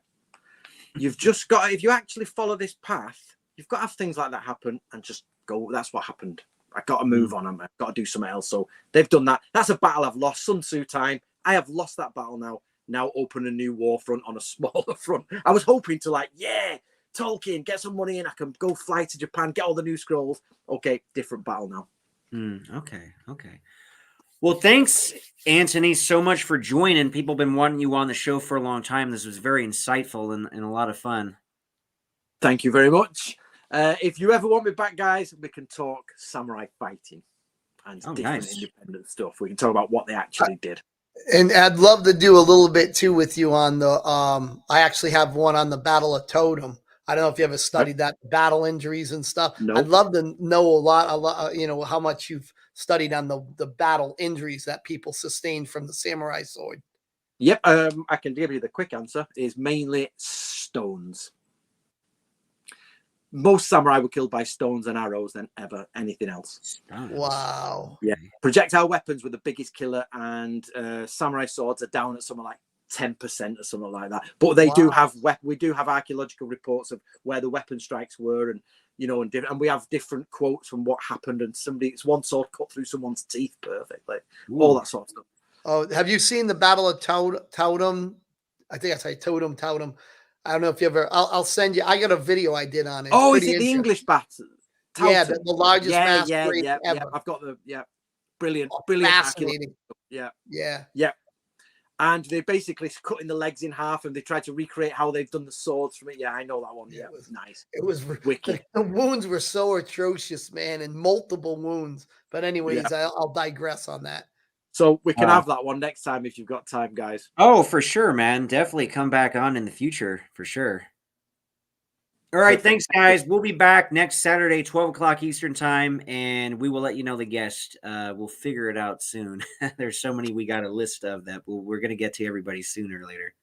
You've just got, if you actually follow this path, you've got to have things like that happen and just go, that's what happened. I got to move on. I've got to do something else. So they've done that. That's a battle I've lost. Sun Tzu time. I have lost that battle now. Now open a new war front on a smaller front. I was hoping to Tolkien, get some money in. I can go fly to Japan, get all the new scrolls. Okay, different battle now. Okay. Well, thanks, Antony, so much for joining. People have been wanting you on the show for a long time. This was very insightful and a lot of fun. Thank you very much. If you ever want me back, guys, we can talk samurai fighting and different independent stuff. We can talk about what they actually did. And I'd love to do a little bit too with you on the I actually have one on the Battle of Totem. I don't know if you ever studied that, battle injuries and stuff. Nope. I'd love to know a lot, you know, how much you've studied on the battle injuries that people sustained from the samurai sword. Yep, I can give you the quick answer. Is mainly stones. Most samurai were killed by stones and arrows than ever anything else. Stones. Wow. Yeah, projectile weapons were the biggest killer, and samurai swords are down at something like 10% or something like that. But they do have we do have archaeological reports of where the weapon strikes were, and you know, and we have different quotes from what happened. And it's one sword cut through someone's teeth perfectly. All that sort of stuff. Oh, have you seen the Battle of Totem? I think I say Totem. I don't know if you ever. I'll send you. I got a video I did on it. Oh, is it the English battle? Yeah, the largest mass grave ever. Yeah. I've got brilliant, fascinating. Yeah. And they basically cutting the legs in half, and they tried to recreate how they've done the swords from it. Yeah, I know that one. Yeah, it was nice. It was wicked. The wounds were so atrocious, man, and multiple wounds. But anyways, I'll digress on that. So we can have that one next time if you've got time, guys. Oh, for sure, man. Definitely come back on in the future, for sure. All right, thanks, guys. We'll be back next Saturday, 12 o'clock Eastern time, and we will let you know the guest. We'll figure it out soon. There's so many we got a list of that we're going to get to everybody sooner or later.